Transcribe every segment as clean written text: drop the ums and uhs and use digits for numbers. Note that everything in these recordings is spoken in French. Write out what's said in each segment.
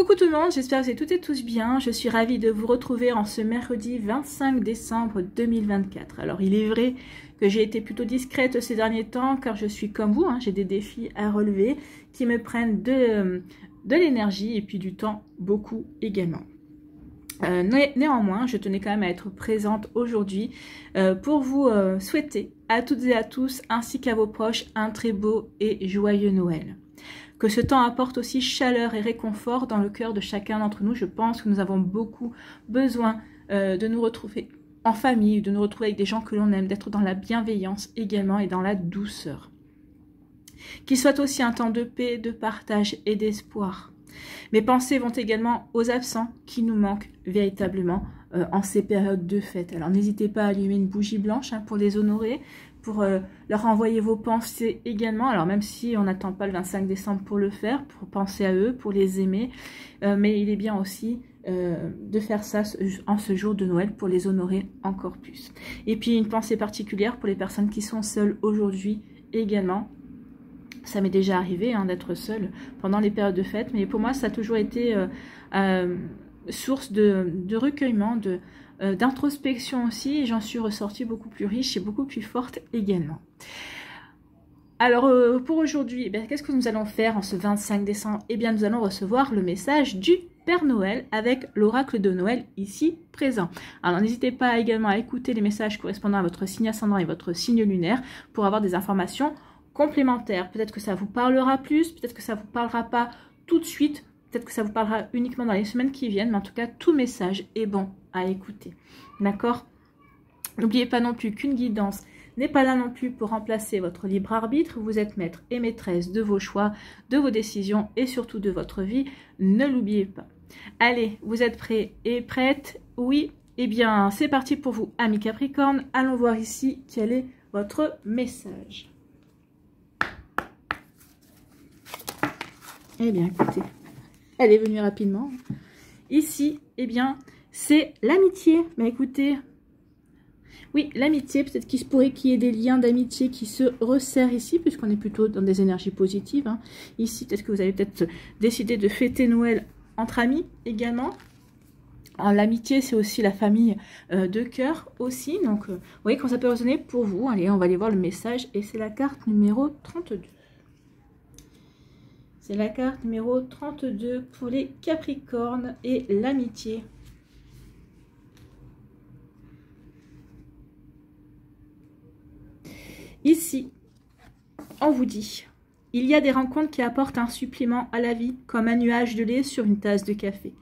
Coucou tout le monde, j'espère que vous êtes toutes et tous bien. Je suis ravie de vous retrouver en ce mercredi 25 décembre 2024. Alors il est vrai que j'ai été plutôt discrète ces derniers temps car je suis comme vous, j'ai des défis à relever qui me prennent de l'énergie et puis du temps beaucoup également. Néanmoins, je tenais quand même à être présente aujourd'hui pour vous souhaiter à toutes et à tous ainsi qu'à vos proches un très beau et joyeux Noël. Que ce temps apporte aussi chaleur et réconfort dans le cœur de chacun d'entre nous. Je pense que nous avons beaucoup besoin de nous retrouver en famille, de nous retrouver avec des gens que l'on aime, d'être dans la bienveillance également et dans la douceur. Qu'il soit aussi un temps de paix, de partage et d'espoir. Mes pensées vont également aux absents qui nous manquent véritablement en ces périodes de fête. Alors n'hésitez pas à allumer une bougie blanche pour les honorer, pour leur envoyer vos pensées également. Alors même si on n'attend pas le 25 décembre pour le faire, pour penser à eux, pour les aimer, mais il est bien aussi de faire ça en ce jour de Noël pour les honorer encore plus. Et puis une pensée particulière pour les personnes qui sont seules aujourd'hui également. Ça m'est déjà arrivé d'être seule pendant les périodes de fête, mais pour moi ça a toujours été source de recueillement, d'introspection aussi, et j'en suis ressortie beaucoup plus riche et beaucoup plus forte également. Alors pour aujourd'hui, qu'est-ce que nous allons faire en ce 25 décembre? Eh bien nous allons recevoir le message du Père Noël avec l'oracle de Noël ici présent. Alors n'hésitez pas également à écouter les messages correspondant à votre signe ascendant et votre signe lunaire pour avoir des informations complémentaires. Peut-être que ça vous parlera plus, peut-être que ça vous parlera pas tout de suite, peut-être que ça vous parlera uniquement dans les semaines qui viennent, mais en tout cas tout message est bon à écouter. D'accord? N'oubliez pas non plus qu'une guidance n'est pas là non plus pour remplacer votre libre arbitre. Vous êtes maître et maîtresse de vos choix, de vos décisions et surtout de votre vie. Ne l'oubliez pas. Allez, vous êtes prêts et prêtes? Oui? Eh bien, c'est parti pour vous, amis Capricorne. Allons voir ici quel est votre message. Eh bien, écoutez, elle est venue rapidement. Ici, eh bien, c'est l'amitié. Mais écoutez, oui, l'amitié, peut-être qu'il se pourrait qu'il y ait des liens d'amitié qui se resserrent ici, puisqu'on est plutôt dans des énergies positives. Ici, peut-être que vous avez peut-être décidé de fêter Noël entre amis également. L'amitié, c'est aussi la famille de cœur aussi. Donc, vous voyez comment ça peut résonner pour vous. Allez, on va aller voir le message. Et c'est la carte numéro 32. C'est la carte numéro 32 pour les Capricornes et l'amitié. Ici, on vous dit, il y a des rencontres qui apportent un supplément à la vie, comme un nuage de lait sur une tasse de café,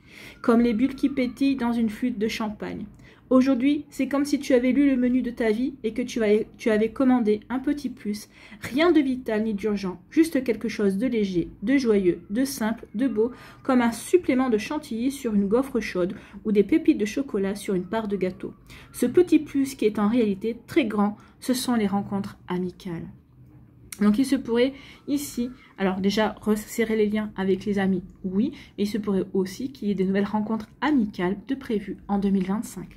comme les bulles qui pétillent dans une flûte de champagne. Aujourd'hui, c'est comme si tu avais lu le menu de ta vie et que tu avais commandé un petit plus. Rien de vital ni d'urgent, juste quelque chose de léger, de joyeux, de simple, de beau, comme un supplément de chantilly sur une gaufre chaude ou des pépites de chocolat sur une part de gâteau. Ce petit plus qui est en réalité très grand, ce sont les rencontres amicales. Donc il se pourrait ici, alors déjà resserrer les liens avec les amis, oui, mais il se pourrait aussi qu'il y ait des nouvelles rencontres amicales de prévues en 2025.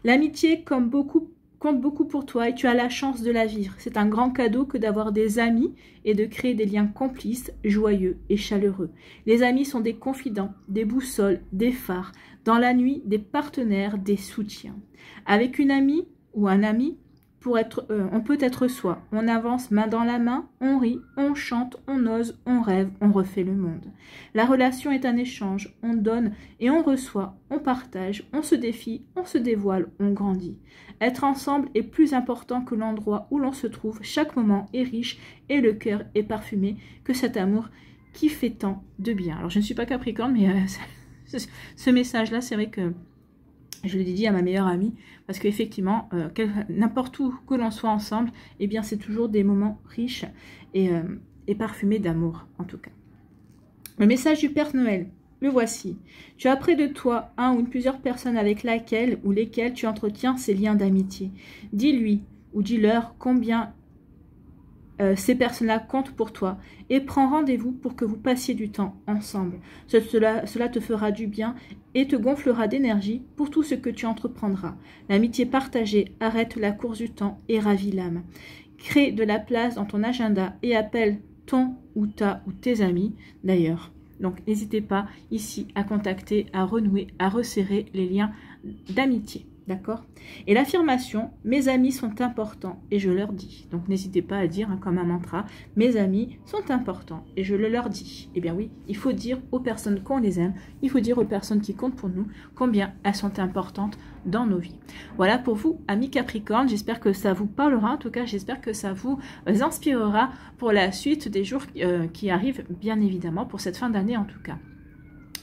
L'amitié compte beaucoup pour toi et tu as la chance de la vivre. C'est un grand cadeau que d'avoir des amis et de créer des liens complices, joyeux et chaleureux. Les amis sont des confidents, des boussoles, des phares. Dans la nuit, des partenaires, des soutiens. Avec une amie ou un ami, on peut être soi. On avance main dans la main, on rit, on chante, on ose, on rêve, on refait le monde. La relation est un échange. On donne et on reçoit, on partage, on se défie, on se dévoile, on grandit. Être ensemble est plus important que l'endroit où l'on se trouve. Chaque moment est riche et le cœur est parfumé que cet amour qui fait tant de bien. Alors je ne suis pas Capricorne, mais ce message-là, c'est vrai que je l'ai dit à ma meilleure amie, parce qu'effectivement, n'importe où que l'on soit ensemble, eh bien c'est toujours des moments riches et parfumés d'amour, en tout cas. Le message du Père Noël, le voici. Tu as près de toi un ou plusieurs personnes avec laquelle ou lesquelles tu entretiens ces liens d'amitié. Dis-lui ou dis-leur combien ces personnes-là comptent pour toi et prends rendez-vous pour que vous passiez du temps ensemble. Cela te fera du bien et te gonflera d'énergie pour tout ce que tu entreprendras. L'amitié partagée arrête la course du temps et ravit l'âme. Crée de la place dans ton agenda et appelle ton ou ta ou tes amis. D'ailleurs, Donc n'hésitez pas ici à contacter, à renouer, à resserrer les liens d'amitié. D'accord? Et l'affirmation, mes amis sont importants et je leur dis. Donc n'hésitez pas à dire comme un mantra, mes amis sont importants et je le leur dis. Eh bien oui, il faut dire aux personnes qu'on les aime, il faut dire aux personnes qui comptent pour nous combien elles sont importantes dans nos vies. Voilà pour vous, amis Capricorne, j'espère que ça vous parlera, en tout cas j'espère que ça vous inspirera pour la suite des jours qui arrivent, bien évidemment, pour cette fin d'année en tout cas.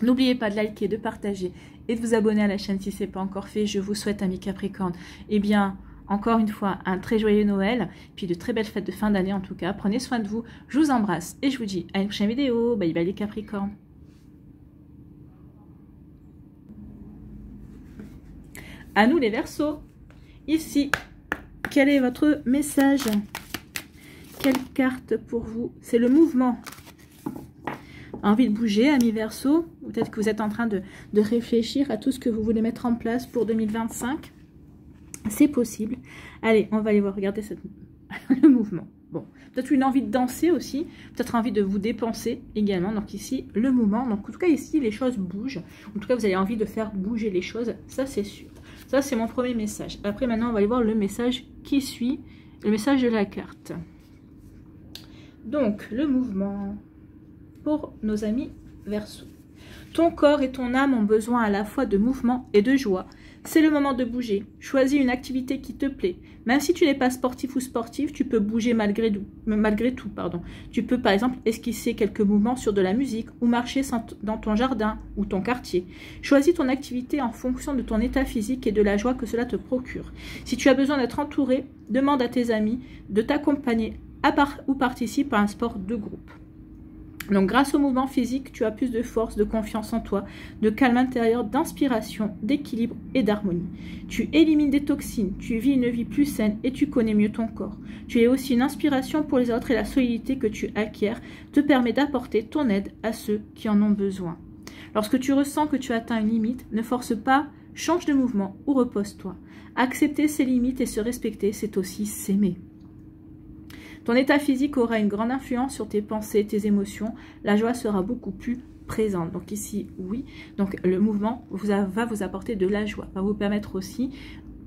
N'oubliez pas de liker, de partager et de vous abonner à la chaîne si ce n'est pas encore fait. Je vous souhaite, amis Capricorne, eh bien, encore une fois, un très joyeux Noël, puis de très belles fêtes de fin d'année en tout cas. Prenez soin de vous, je vous embrasse et je vous dis à une prochaine vidéo. Bye bye les Capricornes. À nous les Verseaux. Ici, quel est votre message? Quelle carte pour vous? C'est le mouvement. Envie de bouger, amis Verseaux? Peut-être que vous êtes en train de réfléchir à tout ce que vous voulez mettre en place pour 2025. C'est possible. Allez, on va aller voir, regardez le mouvement. Bon, peut-être une envie de danser aussi, peut-être envie de vous dépenser également. Donc ici, le mouvement. Donc en tout cas, ici, les choses bougent. En tout cas, vous avez envie de faire bouger les choses, ça c'est sûr. Ça, c'est mon premier message. Après, maintenant, on va aller voir le message qui suit, le message de la carte. Donc, le mouvement pour nos amis Verseaux. Ton corps et ton âme ont besoin à la fois de mouvement et de joie. C'est le moment de bouger. Choisis une activité qui te plaît. Même si tu n'es pas sportif ou sportive, tu peux bouger malgré tout. Tu peux par exemple esquisser quelques mouvements sur de la musique ou marcher dans ton jardin ou ton quartier. Choisis ton activité en fonction de ton état physique et de la joie que cela te procure. Si tu as besoin d'être entouré, demande à tes amis de t'accompagner ou participe à un sport de groupe. Donc grâce au mouvement physique, tu as plus de force, de confiance en toi, de calme intérieur, d'inspiration, d'équilibre et d'harmonie. Tu élimines des toxines, tu vis une vie plus saine et tu connais mieux ton corps. Tu es aussi une inspiration pour les autres et la solidité que tu acquiers te permet d'apporter ton aide à ceux qui en ont besoin. Lorsque tu ressens que tu atteins une limite, ne force pas, change de mouvement ou repose-toi. Accepter ses limites et se respecter, c'est aussi s'aimer. Ton état physique aura une grande influence sur tes pensées, tes émotions. La joie sera beaucoup plus présente. Donc ici, oui. Donc le mouvement va vous apporter de la joie. Va vous permettre aussi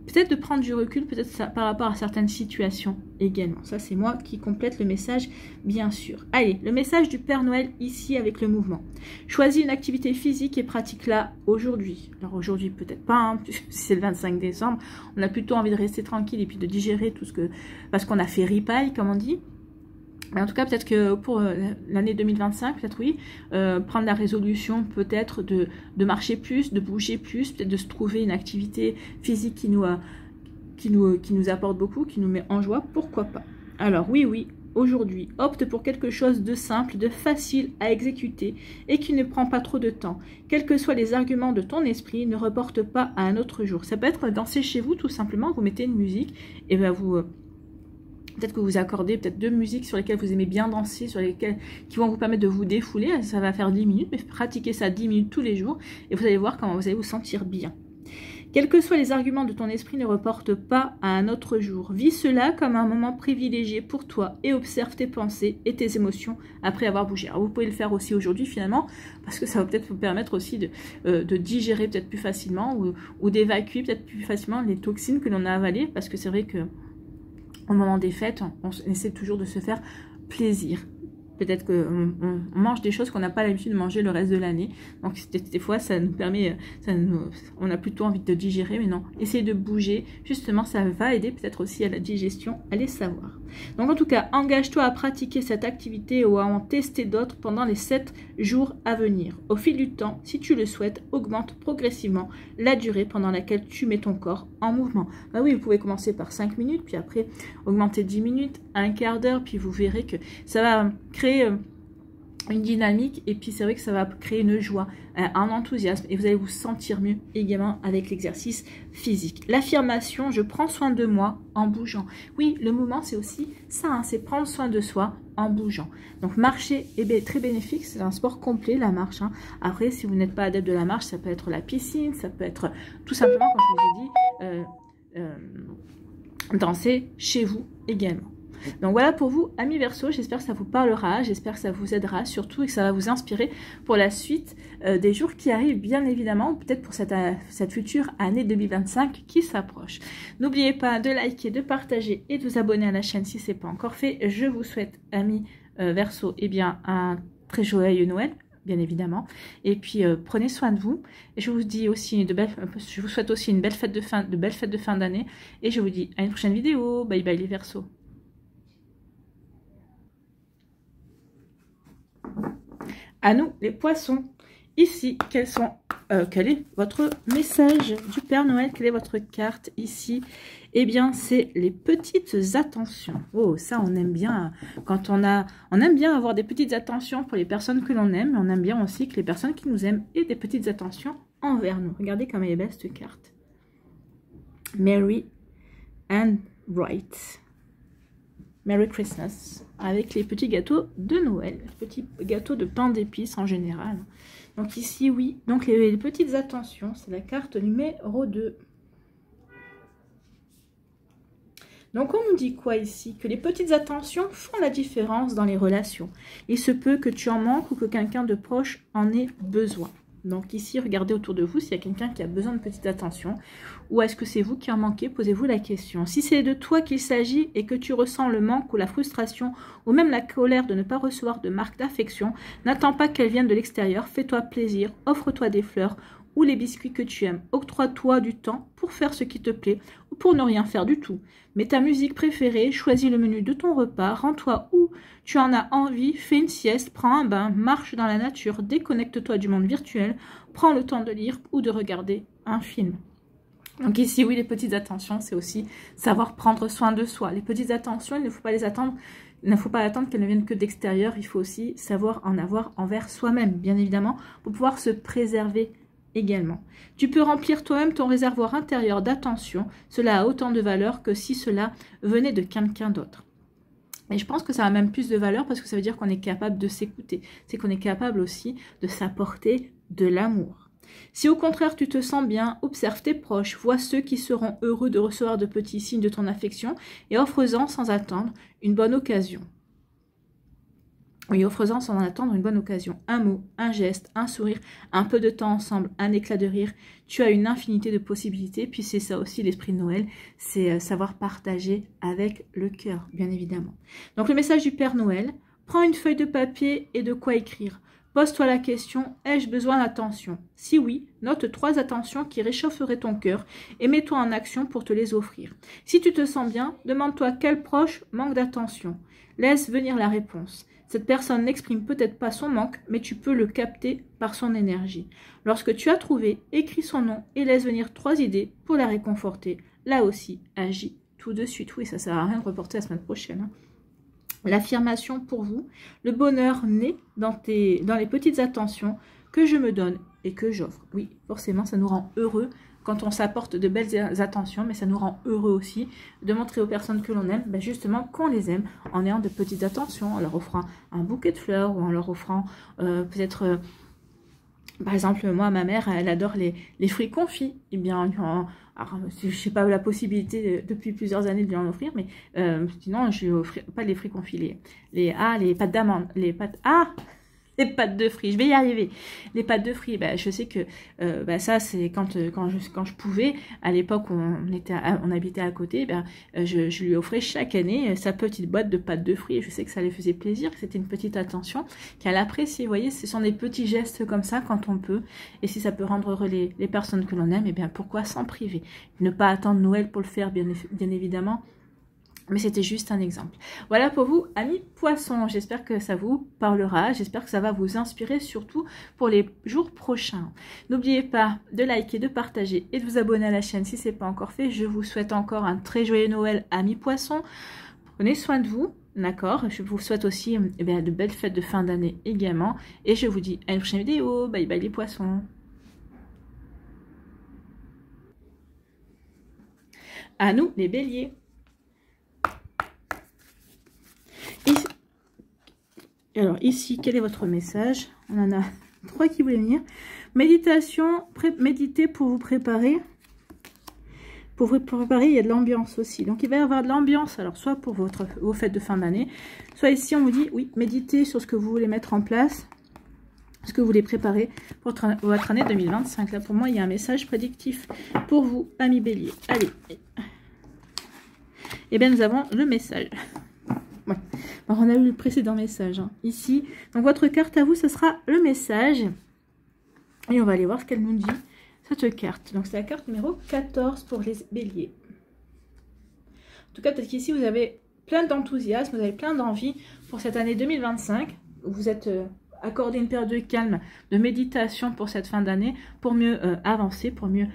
peut-être de prendre du recul, peut-être par rapport à certaines situations également. Ça, c'est moi qui complète le message, bien sûr. Allez, le message du Père Noël ici avec le mouvement. Choisis une activité physique et pratique-la aujourd'hui. Alors aujourd'hui, peut-être pas, hein, puisque c'est le 25 décembre. On a plutôt envie de rester tranquille et puis de digérer tout ce que... Parce qu'on a fait ripaille, comme on dit. Mais en tout cas, peut-être que pour l'année 2025, peut-être oui, prendre la résolution peut-être de marcher plus, de bouger plus, peut-être de se trouver une activité physique qui nous apporte beaucoup, qui nous met en joie, pourquoi pas. Alors oui, aujourd'hui, opte pour quelque chose de simple, de facile à exécuter et qui ne prend pas trop de temps. Quels que soient les arguments de ton esprit, ne reporte pas à un autre jour. Ça peut être danser chez vous, tout simplement, vous mettez une musique et bien vous... Peut-être que vous accordez peut-être 2 musiques sur lesquelles vous aimez bien danser, qui vont vous permettre de vous défouler. Ça va faire 10 minutes, mais pratiquez ça 10 minutes tous les jours et vous allez voir comment vous allez vous sentir bien. Quels que soient les arguments de ton esprit, ne reporte pas à un autre jour. Vis cela comme un moment privilégié pour toi et observe tes pensées et tes émotions après avoir bougé. Alors vous pouvez le faire aussi aujourd'hui finalement, parce que ça va peut-être vous permettre aussi de digérer peut-être plus facilement ou d'évacuer peut-être plus facilement les toxines que l'on a avalées, parce que c'est vrai que au moment des fêtes, on essaie toujours de se faire plaisir. Peut-être qu'on mange des choses qu'on n'a pas l'habitude de manger le reste de l'année. Donc des fois, ça nous permet, on a plutôt envie de digérer, mais non. Essayez de bouger, justement, ça va aider peut-être aussi à la digestion, allez savoir. Donc en tout cas, engage-toi à pratiquer cette activité ou à en tester d'autres pendant les 7 jours à venir. Au fil du temps, si tu le souhaites, augmente progressivement la durée pendant laquelle tu mets ton corps en mouvement. Bah oui, vous pouvez commencer par 5 minutes, puis après augmenter 10 minutes, un quart d'heure, puis vous verrez que ça va créer une dynamique et puis c'est vrai que ça va créer une joie, un enthousiasme et vous allez vous sentir mieux également avec l'exercice physique. L'affirmation, je prends soin de moi en bougeant. Oui, le mouvement c'est aussi ça, hein, c'est prendre soin de soi en bougeant. Donc marcher est très bénéfique, c'est un sport complet la marche. Hein. Après, si vous n'êtes pas adepte de la marche, ça peut être la piscine, ça peut être tout simplement, comme je vous ai dit, danser chez vous également. Donc voilà pour vous, amis Verseau, j'espère que ça vous parlera, j'espère que ça vous aidera surtout et que ça va vous inspirer pour la suite des jours qui arrivent, bien évidemment, ou peut-être pour cette future année 2025 qui s'approche. N'oubliez pas de liker, de partager et de vous abonner à la chaîne si ce n'est pas encore fait. Je vous souhaite, amis Verseau, eh bien, un très joyeux Noël, bien évidemment, et puis prenez soin de vous, et je vous dis aussi je vous souhaite aussi de belles fêtes de fin d'année, et je vous dis à une prochaine vidéo. Bye bye les Verseaux. À nous les Poissons. Ici, quel est votre message du Père Noël? Quelle est votre carte ici? Eh bien, c'est les petites attentions. Oh, ça, on aime bien. Quand on aime bien avoir des petites attentions pour les personnes que l'on aime, mais on aime bien aussi que les personnes qui nous aiment aient des petites attentions envers nous. Regardez comme elle est belle, cette carte. Merry and Bright. Merry Christmas. Avec les petits gâteaux de Noël. Les petits gâteaux de pain d'épices en général. Donc ici, oui. Donc les petites attentions, c'est la carte numéro 2. Donc on nous dit quoi ici? Que les petites attentions font la différence dans les relations. Il se peut que tu en manques ou que quelqu'un de proche en ait besoin. Donc ici, regardez autour de vous s'il y a quelqu'un qui a besoin de petites attentions. Ou est-ce que c'est vous qui en manquez? Posez-vous la question. Si c'est de toi qu'il s'agit et que tu ressens le manque ou la frustration ou même la colère de ne pas recevoir de marque d'affection, n'attends pas qu'elle vienne de l'extérieur. Fais-toi plaisir, offre-toi des fleurs ou les biscuits que tu aimes. Octroie-toi du temps pour faire ce qui te plaît ou pour ne rien faire du tout. Mets ta musique préférée, choisis le menu de ton repas, rends-toi où tu en as envie, fais une sieste, prends un bain, marche dans la nature, déconnecte-toi du monde virtuel, prends le temps de lire ou de regarder un film. Donc ici, oui, les petites attentions, c'est aussi savoir prendre soin de soi. Les petites attentions, il ne faut pas les attendre. Il ne faut pas attendre qu'elles ne viennent que d'extérieur. Il faut aussi savoir en avoir envers soi-même, bien évidemment, pour pouvoir se préserver également. Tu peux remplir toi-même ton réservoir intérieur d'attention. Cela a autant de valeur que si cela venait de quelqu'un d'autre. Et je pense que ça a même plus de valeur parce que ça veut dire qu'on est capable de s'écouter. C'est qu'on est capable aussi de s'apporter de l'amour. Si au contraire tu te sens bien, observe tes proches, vois ceux qui seront heureux de recevoir de petits signes de ton affection et offre-en sans attendre une bonne occasion. Oui, offre-en sans en attendre une bonne occasion. Un mot, un geste, un sourire, un peu de temps ensemble, un éclat de rire. Tu as une infinité de possibilités. Puis c'est ça aussi l'esprit de Noël, c'est savoir partager avec le cœur, bien évidemment. Donc le message du Père Noël, prends une feuille de papier et de quoi écrire. Pose-toi la question, ai-je besoin d'attention? Si oui, note 3 attentions qui réchaufferaient ton cœur et mets-toi en action pour te les offrir. Si tu te sens bien, demande-toi quel proche manque d'attention. Laisse venir la réponse. Cette personne n'exprime peut-être pas son manque, mais tu peux le capter par son énergie. Lorsque tu as trouvé, écris son nom et laisse venir 3 idées pour la réconforter. Là aussi, agis tout de suite. Oui, ça ne sert à rien de reporter la semaine prochaine. Hein. L'affirmation pour vous, le bonheur naît dans les petites attentions que je me donne et que j'offre. Oui, forcément, ça nous rend heureux quand on s'apporte de belles attentions, mais ça nous rend heureux aussi de montrer aux personnes que l'on aime, ben justement qu'on les aime en ayant de petites attentions, en leur offrant un bouquet de fleurs ou en leur offrant peut-être, par exemple, moi, ma mère, elle adore les fruits confits. Eh bien, alors, je sais pas la possibilité depuis plusieurs années de lui en offrir, mais sinon, je lui offre pas les fruits confits, les pâtes d'amande, les pâtes de fruits, je vais y arriver. Les pâtes de fruits, bah, je sais que ça, c'est quand je pouvais, à l'époque où on habitait à côté, je lui offrais chaque année sa petite boîte de pâtes de fruits. Et je sais que ça lui faisait plaisir, que c'était une petite attention, qu'elle appréciait. Vous voyez, ce sont des petits gestes comme ça quand on peut. Et si ça peut rendre heureux les personnes que l'on aime, eh bien pourquoi s'en priver? Ne pas attendre Noël pour le faire, bien évidemment. Mais c'était juste un exemple. Voilà pour vous, amis poissons. J'espère que ça vous parlera. J'espère que ça va vous inspirer, surtout pour les jours prochains. N'oubliez pas de liker, de partager et de vous abonner à la chaîne si ce n'est pas encore fait. Je vous souhaite encore un très joyeux Noël, amis poissons. Prenez soin de vous, d'accord? Je vous souhaite aussi de belles fêtes de fin d'année également. Et je vous dis à une prochaine vidéo. Bye bye les poissons. À nous les béliers. Alors ici, quel est votre message? On en a 3 qui voulaient venir. Méditation, méditez pour vous préparer. Pour vous préparer, il y a de l'ambiance aussi. Donc, il va y avoir de l'ambiance, alors soit pour vos fêtes de fin d'année, soit ici, on vous dit, oui, méditez sur ce que vous voulez mettre en place, ce que vous voulez préparer pour votre année 2025. Là, pour moi, il y a un message prédictif pour vous, amis bélier. Allez. Eh bien, nous avons le message. Ouais. Alors, on a eu le précédent message, hein, ici. Donc, votre carte à vous, ce sera le message. Et on va aller voir ce qu'elle nous dit, cette carte. Donc, c'est la carte numéro 14 pour les béliers. En tout cas, peut-être qu'ici, vous avez plein d'enthousiasme, vous avez plein d'envie pour cette année 2025. Vous êtes accordé une période de calme, de méditation pour cette fin d'année, pour mieux avancer, pour mieux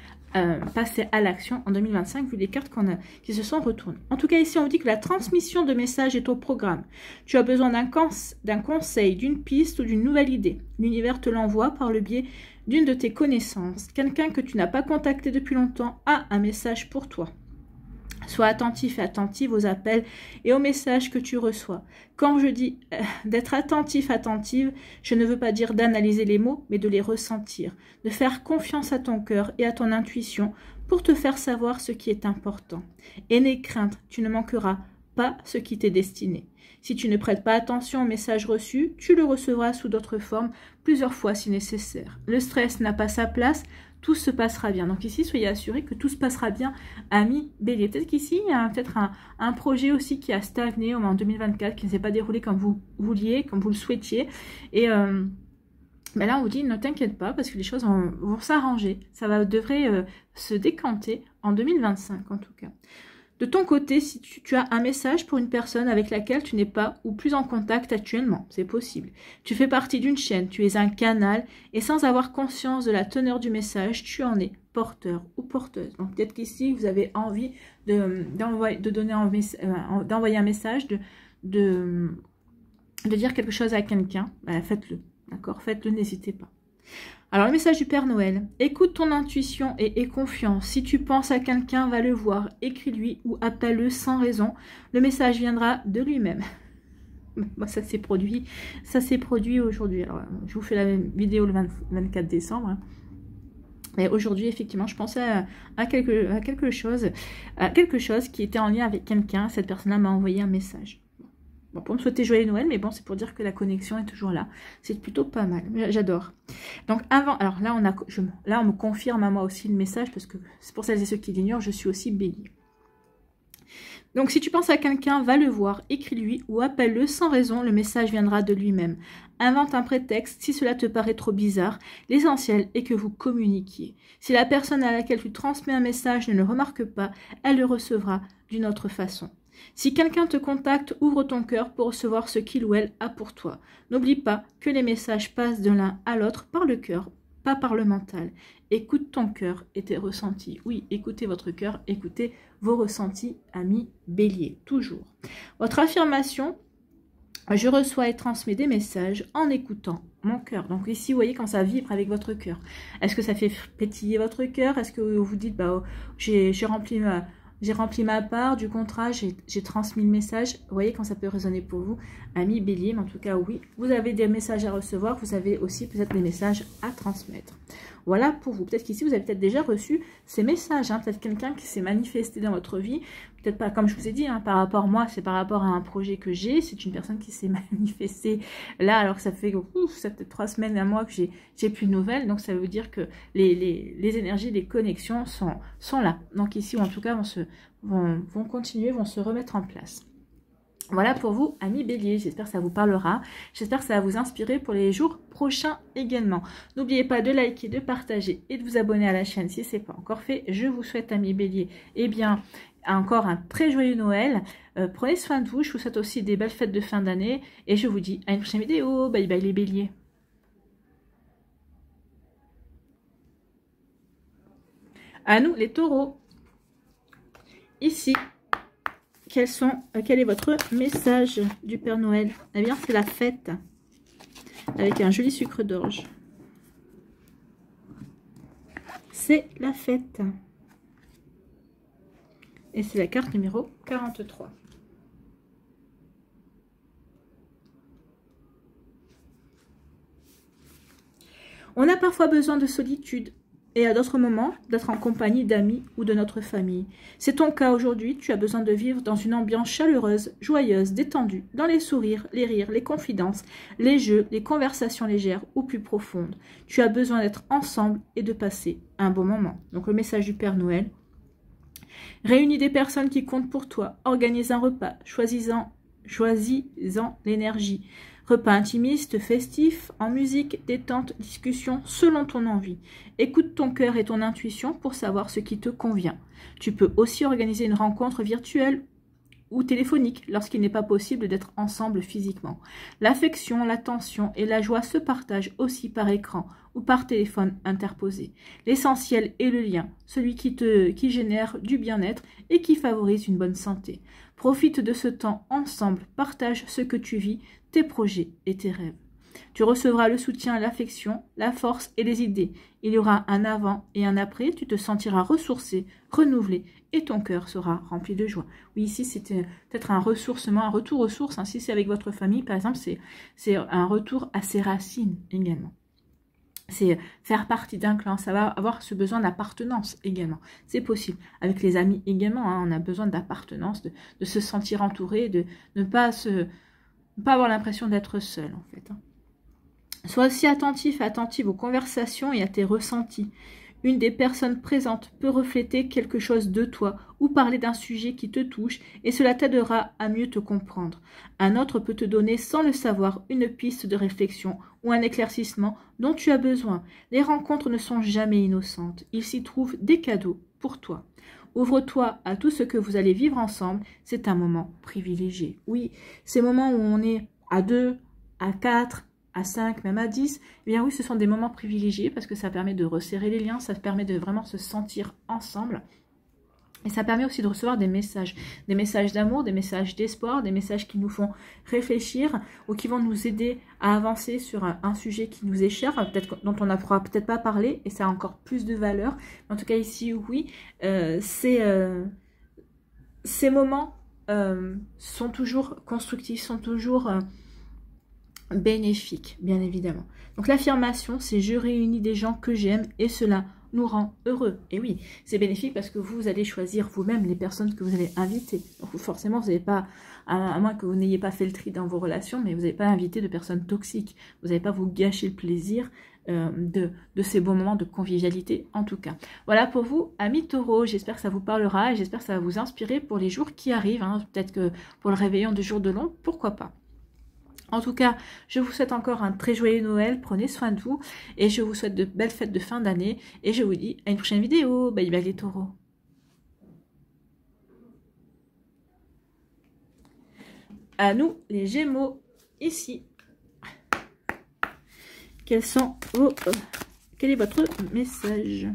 passer à l'action en 2025, vu les cartes qui se sont retournées. En tout cas, ici, on vous dit que la transmission de messages est au programme. Tu as besoin d'un conseil, d'une piste ou d'une nouvelle idée. L'univers te l'envoie par le biais d'une de tes connaissances. Quelqu'un que tu n'as pas contacté depuis longtemps a un message pour toi. Sois attentif et attentive aux appels et aux messages que tu reçois. Quand je dis d'être attentif, attentive, je ne veux pas dire d'analyser les mots, mais de les ressentir, de faire confiance à ton cœur et à ton intuition pour te faire savoir ce qui est important. Et n'aie crainte, tu ne manqueras pas ce qui t'est destiné. Si tu ne prêtes pas attention au message reçu, tu le recevras sous d'autres formes plusieurs fois si nécessaire. Le stress n'a pas sa place, tout se passera bien. Donc ici, soyez assurés que tout se passera bien, amis bélier. Peut-être qu'ici, il y a peut-être un projet aussi qui a stagné en 2024, qui ne s'est pas déroulé comme vous vouliez, comme vous le souhaitiez. Et ben là, on vous dit, ne t'inquiète pas, parce que les choses vont s'arranger. Ça devrait se décanter en 2025, en tout cas. De ton côté, si tu as un message pour une personne avec laquelle tu n'es pas ou plus en contact actuellement, c'est possible. Tu fais partie d'une chaîne, tu es un canal et sans avoir conscience de la teneur du message, tu en es porteur ou porteuse. Donc peut-être qu'ici, vous avez envie d'envoyer un message, de dire quelque chose à quelqu'un. Ben, faites-le, d'accord? Faites-le, n'hésitez pas. Alors, le message du Père Noël. Écoute ton intuition et aie confiance. Si tu penses à quelqu'un, va le voir. Écris-lui ou appelle-le sans raison. Le message viendra de lui-même. Moi, ça s'est produit aujourd'hui. Alors, je vous fais la vidéo le 24 décembre. Hein. Mais aujourd'hui, effectivement, je pensais à quelque chose qui était en lien avec quelqu'un. Cette personne-là m'a envoyé un message. Bon, pour me souhaiter joyeux Noël, mais bon, c'est pour dire que la connexion est toujours là. C'est plutôt pas mal. J'adore. Donc, alors là, on me confirme à moi aussi le message, parce que c'est pour celles et ceux qui l'ignorent, je suis aussi bélier. Donc, si tu penses à quelqu'un, va le voir, écris-lui ou appelle-le sans raison, le message viendra de lui-même. Invente un prétexte si cela te paraît trop bizarre. L'essentiel est que vous communiquiez. Si la personne à laquelle tu transmets un message ne le remarque pas, elle le recevra d'une autre façon. Si quelqu'un te contacte, ouvre ton cœur pour recevoir ce qu'il ou elle a pour toi. N'oublie pas que les messages passent de l'un à l'autre par le cœur, pas par le mental. Écoute ton cœur et tes ressentis. Oui, écoutez votre cœur, écoutez vos ressentis, amis bélier, toujours. Votre affirmation, je reçois et transmets des messages en écoutant mon cœur. Donc ici, vous voyez quand ça vibre avec votre cœur. Est-ce que ça fait pétiller votre cœur? Est-ce que vous dites, bah, j'ai rempli ma part du contrat, j'ai transmis le message. Vous voyez quand ça peut résonner pour vous, amis bélier, mais en tout cas, oui, vous avez des messages à recevoir, vous avez aussi peut-être des messages à transmettre. Voilà pour vous. Peut-être qu'ici, vous avez peut-être déjà reçu ces messages, hein, peut-être quelqu'un qui s'est manifesté dans votre vie, peut-être pas, comme je vous ai dit, hein, par rapport à moi, c'est par rapport à un projet que j'ai, c'est une personne qui s'est manifestée là, alors que ça fait peut-être 3 semaines, un mois que j'ai plus de nouvelles, donc ça veut dire que les énergies, les connexions sont là. Donc ici, ou en tout cas, vont continuer, vont se remettre en place. Voilà pour vous, amis bélier. J'espère que ça vous parlera. J'espère que ça va vous inspirer pour les jours prochains également. N'oubliez pas de liker, de partager et de vous abonner à la chaîne si ce n'est pas encore fait. Je vous souhaite, amis bélier, eh bien, encore un très joyeux Noël. Prenez soin de vous. Je vous souhaite aussi des belles fêtes de fin d'année. Et je vous dis à une prochaine vidéo. Bye bye les béliers. À nous les taureaux. Ici. Quel est votre message du Père Noël? Eh bien, c'est la fête, avec un joli sucre d'orge. C'est la fête. Et c'est la carte numéro 43. On a parfois besoin de solitude et à d'autres moments d'être en compagnie d'amis ou de notre famille. C'est ton cas aujourd'hui, tu as besoin de vivre dans une ambiance chaleureuse, joyeuse, détendue, dans les sourires, les rires, les confidences, les jeux, les conversations légères ou plus profondes. Tu as besoin d'être ensemble et de passer un bon moment. Donc le message du Père Noël. Réunis des personnes qui comptent pour toi, organise un repas, choisis-en l'énergie. Repas intimiste, festif, en musique, détente, discussion, selon ton envie. Écoute ton cœur et ton intuition pour savoir ce qui te convient. Tu peux aussi organiser une rencontre virtuelle ou téléphonique lorsqu'il n'est pas possible d'être ensemble physiquement. L'affection, l'attention et la joie se partagent aussi par écran ou par téléphone interposé. L'essentiel est le lien, celui qui génère du bien-être et qui favorise une bonne santé. Profite de ce temps ensemble, partage ce que tu vis, tes projets et tes rêves. Tu recevras le soutien, l'affection, la force et les idées. Il y aura un avant et un après, tu te sentiras ressourcé, renouvelé et ton cœur sera rempli de joie. Oui, ici c'était peut-être un ressourcement, un retour aux sources. Si c'est avec votre famille, par exemple, c'est un retour à ses racines également. C'est faire partie d'un clan, ça va avoir ce besoin d'appartenance également. C'est possible. Avec les amis également, on a besoin d'appartenance, de se sentir entouré, de ne pas avoir l'impression d'être seul en fait. Sois aussi attentive aux conversations et à tes ressentis. Une des personnes présentes peut refléter quelque chose de toi ou parler d'un sujet qui te touche et cela t'aidera à mieux te comprendre. Un autre peut te donner sans le savoir une piste de réflexion ou un éclaircissement dont tu as besoin. Les rencontres ne sont jamais innocentes. Il s'y trouve des cadeaux pour toi. Ouvre-toi à tout ce que vous allez vivre ensemble. C'est un moment privilégié. Oui, ces moments où on est à 2, à 4, à 5, même à 10, eh bien oui, ce sont des moments privilégiés parce que ça permet de resserrer les liens, ça permet de vraiment se sentir ensemble. Et ça permet aussi de recevoir des messages d'amour, des messages d'espoir, des messages qui nous font réfléchir ou qui vont nous aider à avancer sur un sujet qui nous est cher, dont on n'aura peut-être pas parlé et ça a encore plus de valeur. En tout cas ici, oui, ces moments sont toujours constructifs, sont toujours bénéfiques, bien évidemment. Donc l'affirmation, c'est « je réunis des gens que j'aime et cela nous rend heureux ». Et oui, c'est bénéfique parce que vous allez choisir vous-même les personnes que vous allez inviter. Donc forcément, vous n'avez pas, à moins que vous n'ayez pas fait le tri dans vos relations, mais vous n'avez pas invité de personnes toxiques. Vous n'allez pas vous gâcher le plaisir de ces bons moments de convivialité, en tout cas. Voilà pour vous, amis taureaux. J'espère que ça vous parlera et j'espère que ça va vous inspirer pour les jours qui arrivent. Peut-être que pour le réveillon du jour de l'an, pourquoi pas. En tout cas, je vous souhaite encore un très joyeux Noël, prenez soin de vous et je vous souhaite de belles fêtes de fin d'année et je vous dis à une prochaine vidéo. Bye bye les taureaux. À nous les Gémeaux, ici. Quel est votre message?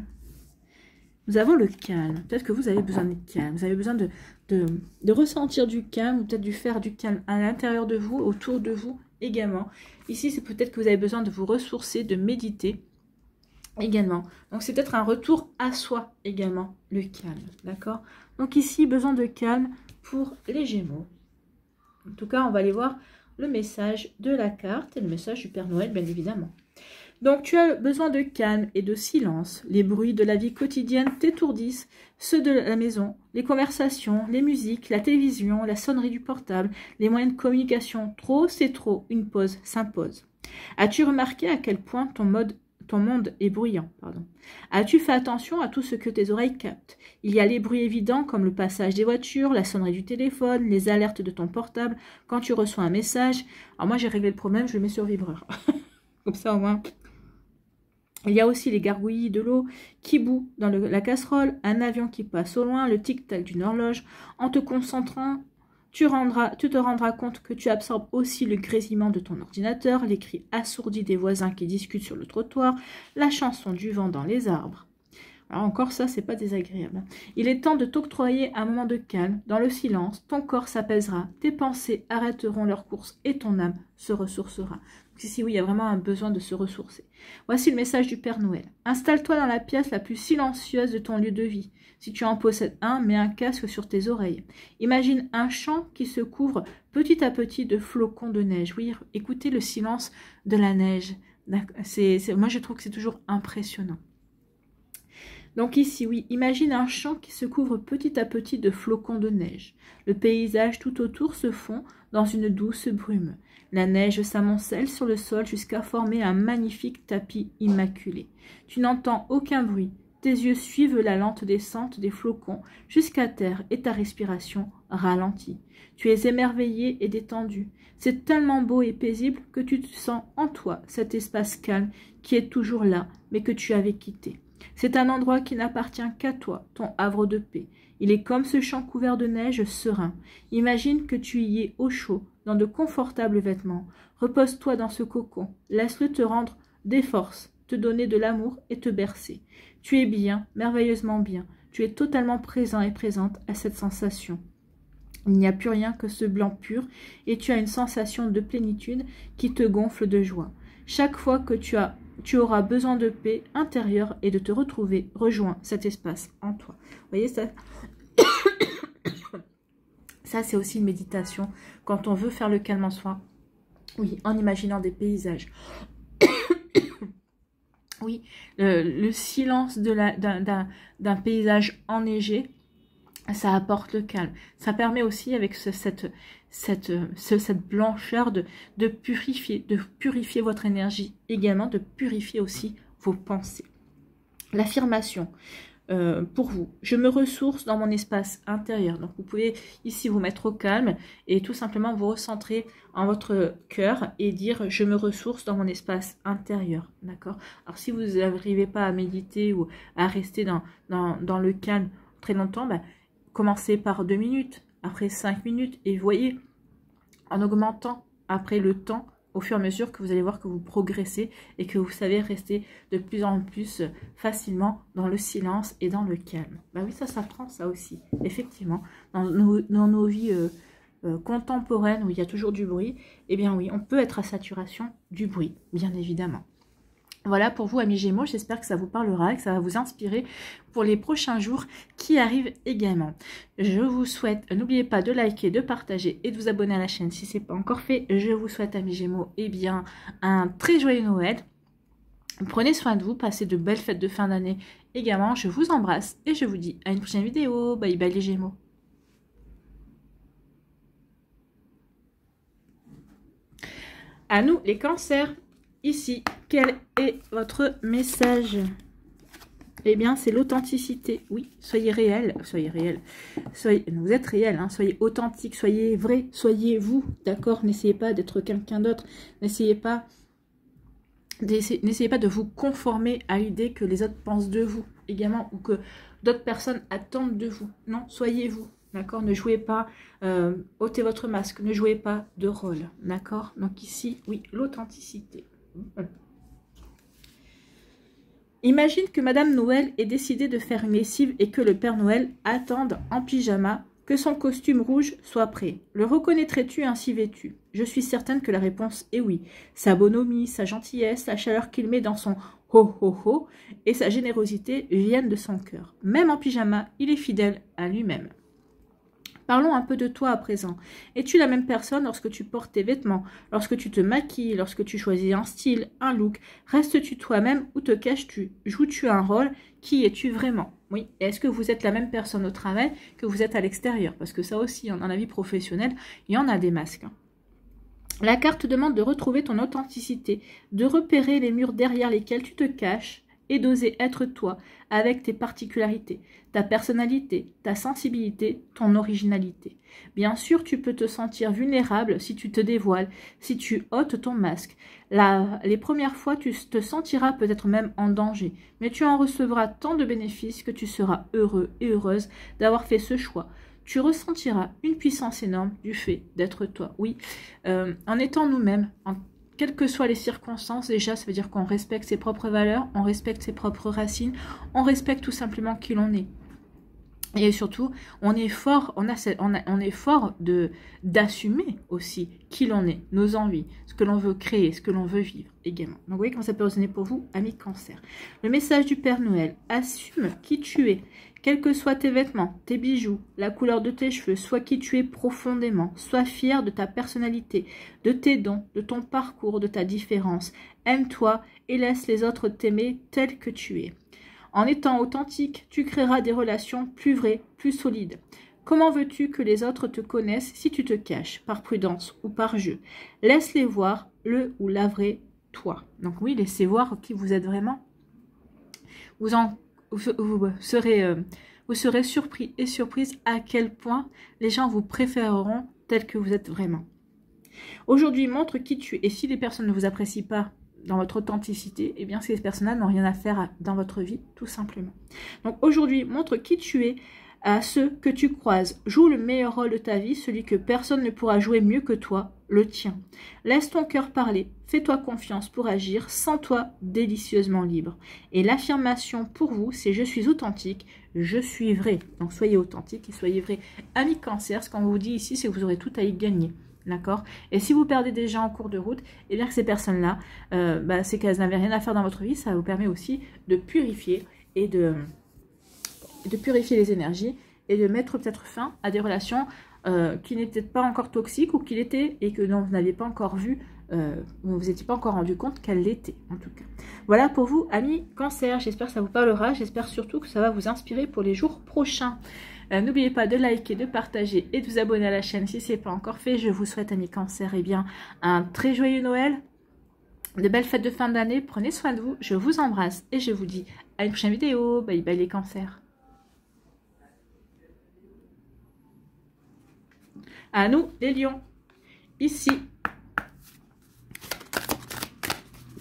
Nous avons le calme. Peut-être que vous avez besoin de calme. Vous avez besoin de ressentir du calme, ou peut-être de faire du calme à l'intérieur de vous, autour de vous également. Ici, c'est peut-être que vous avez besoin de vous ressourcer, de méditer également. Donc, c'est peut-être un retour à soi également, le calme. D'accord? Donc, ici, besoin de calme pour les Gémeaux. En tout cas, on va aller voir le message de la carte et le message du Père Noël, bien évidemment. Donc, tu as besoin de calme et de silence. Les bruits de la vie quotidienne t'étourdissent, ceux de la maison, les conversations, les musiques, la télévision, la sonnerie du portable, les moyens de communication. Trop, c'est trop. Une pause s'impose. As-tu remarqué à quel point ton monde est bruyant, As-tu fait attention à tout ce que tes oreilles captent? Il y a les bruits évidents comme le passage des voitures, la sonnerie du téléphone, les alertes de ton portable, quand tu reçois un message. Alors moi, j'ai réglé le problème, je le mets sur vibreur. Comme ça, au moins... Il y a aussi les gargouillis de l'eau qui bouent dans la casserole, un avion qui passe au loin, le tic-tac d'une horloge. En te concentrant, tu te rendras compte que tu absorbes aussi le grésillement de ton ordinateur, les cris assourdis des voisins qui discutent sur le trottoir, la chanson du vent dans les arbres. Alors encore ça, c'est pas désagréable. Il est temps de t'octroyer un moment de calme, dans le silence, ton corps s'apaisera, tes pensées arrêteront leur course et ton âme se ressourcera. Donc ici, oui, il y a vraiment un besoin de se ressourcer. Voici le message du Père Noël. Installe-toi dans la pièce la plus silencieuse de ton lieu de vie. Si tu en possèdes un, mets un casque sur tes oreilles. Imagine un champ qui se couvre petit à petit de flocons de neige. Oui, écoutez le silence de la neige. Moi, je trouve que c'est toujours impressionnant. Donc ici, oui, imagine un champ qui se couvre petit à petit de flocons de neige. Le paysage tout autour se fond dans une douce brume. La neige s'amoncelle sur le sol jusqu'à former un magnifique tapis immaculé. Tu n'entends aucun bruit. Tes yeux suivent la lente descente des flocons jusqu'à terre et ta respiration ralentit. Tu es émerveillé et détendu. C'est tellement beau et paisible que tu te sens en toi cet espace calme qui est toujours là, mais que tu avais quitté. C'est un endroit qui n'appartient qu'à toi, ton havre de paix. Il est comme ce champ couvert de neige serein. Imagine que tu y es au chaud, dans de confortables vêtements. Repose-toi dans ce cocon. Laisse-le te rendre des forces, te donner de l'amour et te bercer. Tu es bien, merveilleusement bien. Tu es totalement présent et présente à cette sensation. Il n'y a plus rien que ce blanc pur et tu as une sensation de plénitude qui te gonfle de joie. Chaque fois que tu auras besoin de paix intérieure et de te retrouver, rejoins cet espace en toi. Vous voyez ça? Ça, c'est aussi une méditation quand on veut faire le calme en soi. Oui, en imaginant des paysages. Oui, le silence d'un paysage enneigé, ça apporte le calme. Ça permet aussi, avec cette blancheur, de purifier votre énergie. Également, de purifier aussi vos pensées. L'affirmation. Pour vous, je me ressource dans mon espace intérieur. Donc vous pouvez ici vous mettre au calme et tout simplement vous recentrer en votre cœur et dire je me ressource dans mon espace intérieur. D'accord? Alors si vous n'arrivez pas à méditer ou à rester dans le calme très longtemps, commencez par 2 minutes, après 5 minutes et voyez en augmentant après le temps au fur et à mesure que vous allez voir que vous progressez et que vous savez rester de plus en plus facilement dans le silence et dans le calme. Oui, ça s'apprend ça aussi, effectivement. Dans nos vies contemporaines où il y a toujours du bruit, eh bien oui, on peut être à saturation du bruit, bien évidemment. Voilà pour vous, amis Gémeaux, j'espère que ça vous parlera et que ça va vous inspirer pour les prochains jours qui arrivent également. Je vous souhaite, n'oubliez pas de liker, de partager et de vous abonner à la chaîne si ce n'est pas encore fait. Je vous souhaite, amis Gémeaux, un très joyeux Noël. Prenez soin de vous, passez de belles fêtes de fin d'année également. Je vous embrasse et je vous dis à une prochaine vidéo. Bye bye les Gémeaux. À nous les cancers. Ici, quel est votre message? Eh bien, c'est l'authenticité. Oui, soyez réel. Vous êtes réel, hein, soyez authentique, soyez vrai, soyez vous, d'accord? N'essayez pas d'être quelqu'un d'autre. N'essayez pas de vous conformer à l'idée que les autres pensent de vous, également, ou que d'autres personnes attendent de vous. Non, soyez vous. D'accord? Ne jouez pas, ôtez votre masque, ne jouez pas de rôle. D'accord? Donc ici, oui, l'authenticité. Imagine que Madame Noël ait décidé de faire une lessive et que le Père Noël attende en pyjama que son costume rouge soit prêt. Le reconnaîtrais-tu ainsi vêtu? Je suis certaine que la réponse est oui. Sa bonhomie, sa gentillesse, la chaleur qu'il met dans son ho ho ho et sa générosité viennent de son cœur. Même en pyjama, il est fidèle à lui-même. Parlons un peu de toi à présent. Es-tu la même personne lorsque tu portes tes vêtements, lorsque tu te maquilles, lorsque tu choisis un style, un look? Restes-tu toi-même ou te caches-tu? Joues-tu un rôle? Qui es-tu vraiment? Oui, est-ce que vous êtes la même personne au travail que vous êtes à l'extérieur? Parce que ça aussi, dans la vie professionnelle, il y en a des masques. La carte demande de retrouver ton authenticité, de repérer les murs derrière lesquels tu te caches, et d'oser être toi, avec tes particularités, ta personnalité, ta sensibilité, ton originalité. Bien sûr, tu peux te sentir vulnérable si tu te dévoiles, si tu ôtes ton masque. Les premières fois, tu te sentiras peut-être même en danger, mais tu en recevras tant de bénéfices que tu seras heureux et heureuse d'avoir fait ce choix. Tu ressentiras une puissance énorme du fait d'être toi. Oui, en étant nous-mêmes, quelles que soient les circonstances, déjà, ça veut dire qu'on respecte ses propres valeurs, on respecte ses propres racines, on respecte tout simplement qui l'on est. Et surtout, on est fort, on est fort d'assumer aussi qui l'on est, nos envies, ce que l'on veut créer, ce que l'on veut vivre également. Donc, vous voyez comment ça peut résonner pour vous, amis Cancer. Le message du Père Noël, assume qui tu es. Quels que soient tes vêtements, tes bijoux, la couleur de tes cheveux, sois qui tu es profondément. Sois fier de ta personnalité, de tes dons, de ton parcours, de ta différence. Aime-toi et laisse les autres t'aimer tel que tu es. En étant authentique, tu créeras des relations plus vraies, plus solides. Comment veux-tu que les autres te connaissent si tu te caches, par prudence ou par jeu? Laisse-les voir le ou la vraie toi. Donc oui, laissez voir qui vous êtes vraiment. Vous serez surpris et surprise à quel point les gens vous préféreront tel que vous êtes vraiment. Aujourd'hui, montre qui tu es. Et si les personnes ne vous apprécient pas dans votre authenticité, eh bien ces personnes-là n'ont rien à faire dans votre vie, tout simplement. Donc aujourd'hui, montre qui tu es à ceux que tu croises. Joue le meilleur rôle de ta vie, celui que personne ne pourra jouer mieux que toi, le tien. Laisse ton cœur parler, fais-toi confiance pour agir, sens-toi délicieusement libre. Et l'affirmation pour vous, c'est « je suis authentique, je suis vrai ». Donc soyez authentique et soyez vrai. Amis Cancer, ce qu'on vous dit ici, c'est que vous aurez tout à y gagner. D'accord? Et si vous perdez des gens en cours de route, et bien que ces personnes-là, c'est qu'elles n'avaient rien à faire dans votre vie, ça vous permet aussi de purifier et de purifier les énergies et de mettre peut-être fin à des relations qui n'étaient pas encore toxiques ou qui l'étaient et que dont vous n'aviez pas encore vu, vous vous étiez pas encore rendu compte qu'elles l'étaient en tout cas. Voilà pour vous, amis Cancer, j'espère que ça vous parlera, j'espère surtout que ça va vous inspirer pour les jours prochains. N'oubliez pas de liker, de partager et de vous abonner à la chaîne si ce n'est pas encore fait. Je vous souhaite, amis Cancer, un très joyeux Noël, de belles fêtes de fin d'année, prenez soin de vous, je vous embrasse et je vous dis à une prochaine vidéo. Bye bye les Cancers. À nous, les lions. Ici,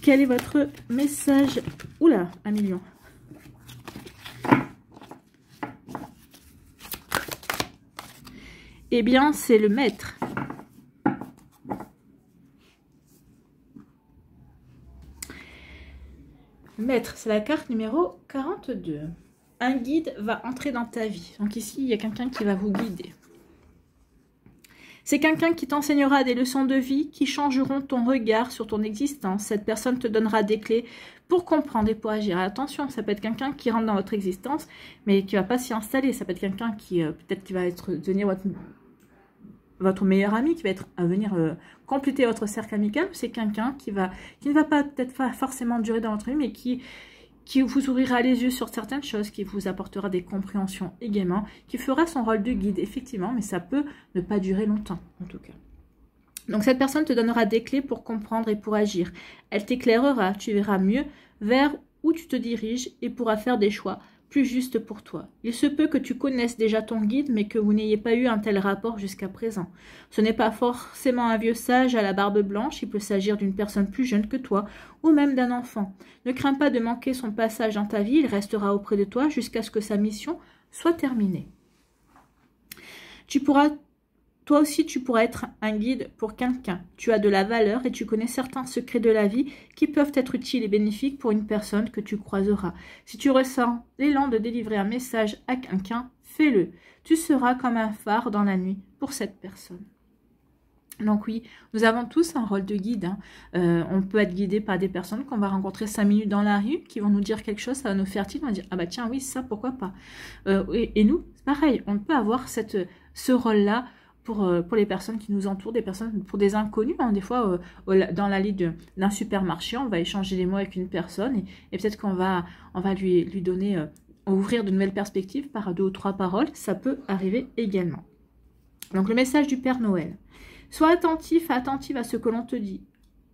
quel est votre message? Oula, un million. Eh bien, c'est le maître. Le maître, c'est la carte numéro 42. Un guide va entrer dans ta vie. Donc ici, il y a quelqu'un qui va vous guider. C'est quelqu'un qui t'enseignera des leçons de vie qui changeront ton regard sur ton existence. Cette personne te donnera des clés pour comprendre et pour agir. Attention, ça peut être quelqu'un qui rentre dans votre existence, mais qui ne va pas s'y installer. Ça peut être quelqu'un qui, peut-être, qui va devenir votre meilleur ami, qui va venir compléter votre cercle amical. C'est quelqu'un qui ne va pas peut-être forcément durer dans votre vie, mais qui vous ouvrira les yeux sur certaines choses, qui vous apportera des compréhensions également, qui fera son rôle de guide, effectivement, mais ça peut ne pas durer longtemps, en tout cas. Donc cette personne te donnera des clés pour comprendre et pour agir. Elle t'éclairera, tu verras mieux vers où tu te diriges et pourras faire des choix plus justes pour toi. Il se peut que tu connaisses déjà ton guide, mais que vous n'ayez pas eu un tel rapport jusqu'à présent. Ce n'est pas forcément un vieux sage à la barbe blanche, il peut s'agir d'une personne plus jeune que toi, ou même d'un enfant. Ne crains pas de manquer son passage dans ta vie, il restera auprès de toi jusqu'à ce que sa mission soit terminée. Toi aussi, tu pourras être un guide pour quelqu'un. Tu as de la valeur et tu connais certains secrets de la vie qui peuvent être utiles et bénéfiques pour une personne que tu croiseras. Si tu ressens l'élan de délivrer un message à quelqu'un, fais-le. Tu seras comme un phare dans la nuit pour cette personne. Donc oui, nous avons tous un rôle de guide. On peut être guidé par des personnes qu'on va rencontrer 5 minutes dans la rue, qui vont nous dire quelque chose, ça va nous faire tilt, on va dire « Ah bah tiens, oui, ça, pourquoi pas ?» Et nous, c'est pareil, on peut avoir ce rôle-là pour les personnes qui nous entourent, pour des inconnus. Des fois, dans l'allée d'un supermarché, on va échanger des mots avec une personne et peut-être qu'on va lui donner, ouvrir de nouvelles perspectives par 2 ou 3 paroles. Ça peut arriver également. Donc, le message du Père Noël. Sois attentif, attentive à ce que l'on te dit.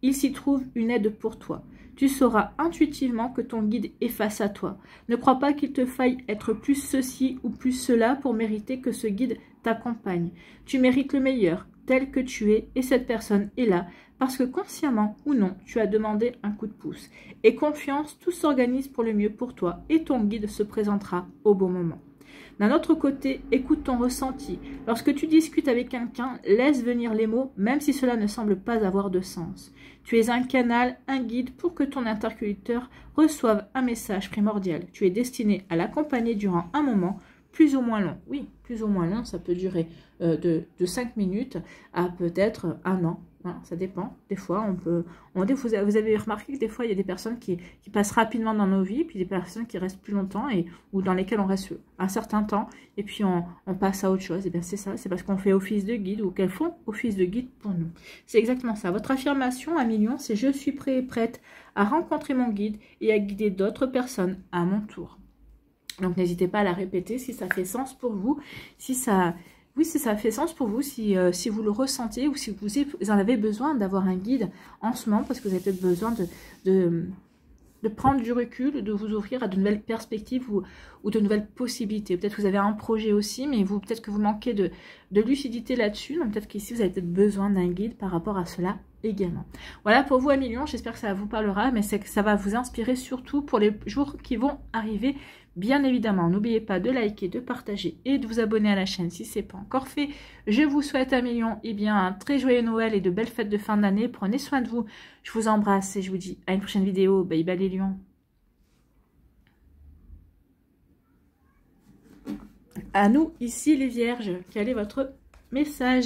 Il s'y trouve une aide pour toi. Tu sauras intuitivement que ton guide est face à toi. Ne crois pas qu'il te faille être plus ceci ou plus cela pour mériter que ce guide t'accompagne. Tu mérites le meilleur, tel que tu es, et cette personne est là, parce que consciemment ou non, tu as demandé un coup de pouce. Et confiance, tout s'organise pour le mieux pour toi, et ton guide se présentera au bon moment. D'un autre côté, écoute ton ressenti. Lorsque tu discutes avec quelqu'un, laisse venir les mots, même si cela ne semble pas avoir de sens. Tu es un canal, un guide pour que ton interlocuteur reçoive un message primordial. Tu es destiné à l'accompagner durant un moment plus ou moins long. Oui, plus ou moins long, ça peut durer de 5 minutes à peut-être 1 an. Voilà, ça dépend. Des fois, vous avez remarqué que des fois, il y a des personnes qui passent rapidement dans nos vies, puis des personnes qui restent plus longtemps ou dans lesquelles on reste un certain temps, et puis on passe à autre chose. Et bien, c'est ça, c'est parce qu'on fait office de guide ou qu'elles font office de guide pour nous. C'est exactement ça. Votre affirmation à million, c'est « Je suis prêt et prête à rencontrer mon guide et à guider d'autres personnes à mon tour ». Donc, n'hésitez pas à la répéter si ça fait sens pour vous. Si ça... Oui, si ça fait sens pour vous, si vous le ressentez ou si vous en avez besoin d'avoir un guide en ce moment, parce que vous avez peut-être besoin de prendre du recul, de vous ouvrir à de nouvelles perspectives ou de nouvelles possibilités. Peut-être que vous avez un projet aussi, mais peut-être que vous manquez de lucidité là-dessus. Donc peut-être qu'ici, vous avez peut-être besoin d'un guide par rapport à cela également. Voilà pour vous, Amis Lion. J'espère que ça vous parlera, mais c'est que ça va vous inspirer surtout pour les jours qui vont arriver. Bien évidemment, n'oubliez pas de liker, de partager et de vous abonner à la chaîne si ce n'est pas encore fait. Je vous souhaite, Amis Lion, un très joyeux Noël et de belles fêtes de fin d'année. Prenez soin de vous. Je vous embrasse et je vous dis à une prochaine vidéo. Bye bye les lions. À nous, ici les vierges, quel est votre message?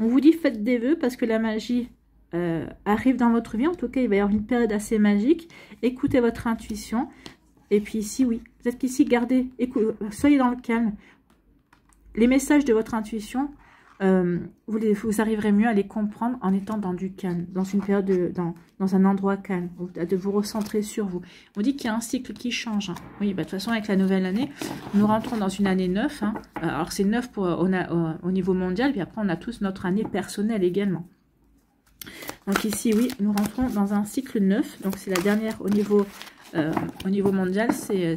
On vous dit faites des vœux parce que la magie arrive dans votre vie. En tout cas, il va y avoir une période assez magique. Écoutez votre intuition. Et puis ici, oui, peut-être qu'ici, soyez dans le calme. Les messages de votre intuition, vous arriverez mieux à les comprendre en étant dans du calme, dans une période, dans un endroit calme, de vous recentrer sur vous. On dit qu'il y a un cycle qui change. Hein. Oui, bah, de toute façon, avec la nouvelle année, nous rentrons dans une année 9. Hein. Alors, c'est 9 au niveau mondial, puis après, on a tous notre année personnelle également. Donc ici, oui, nous rentrons dans un cycle 9. Donc, c'est la dernière au niveau mondial. C'est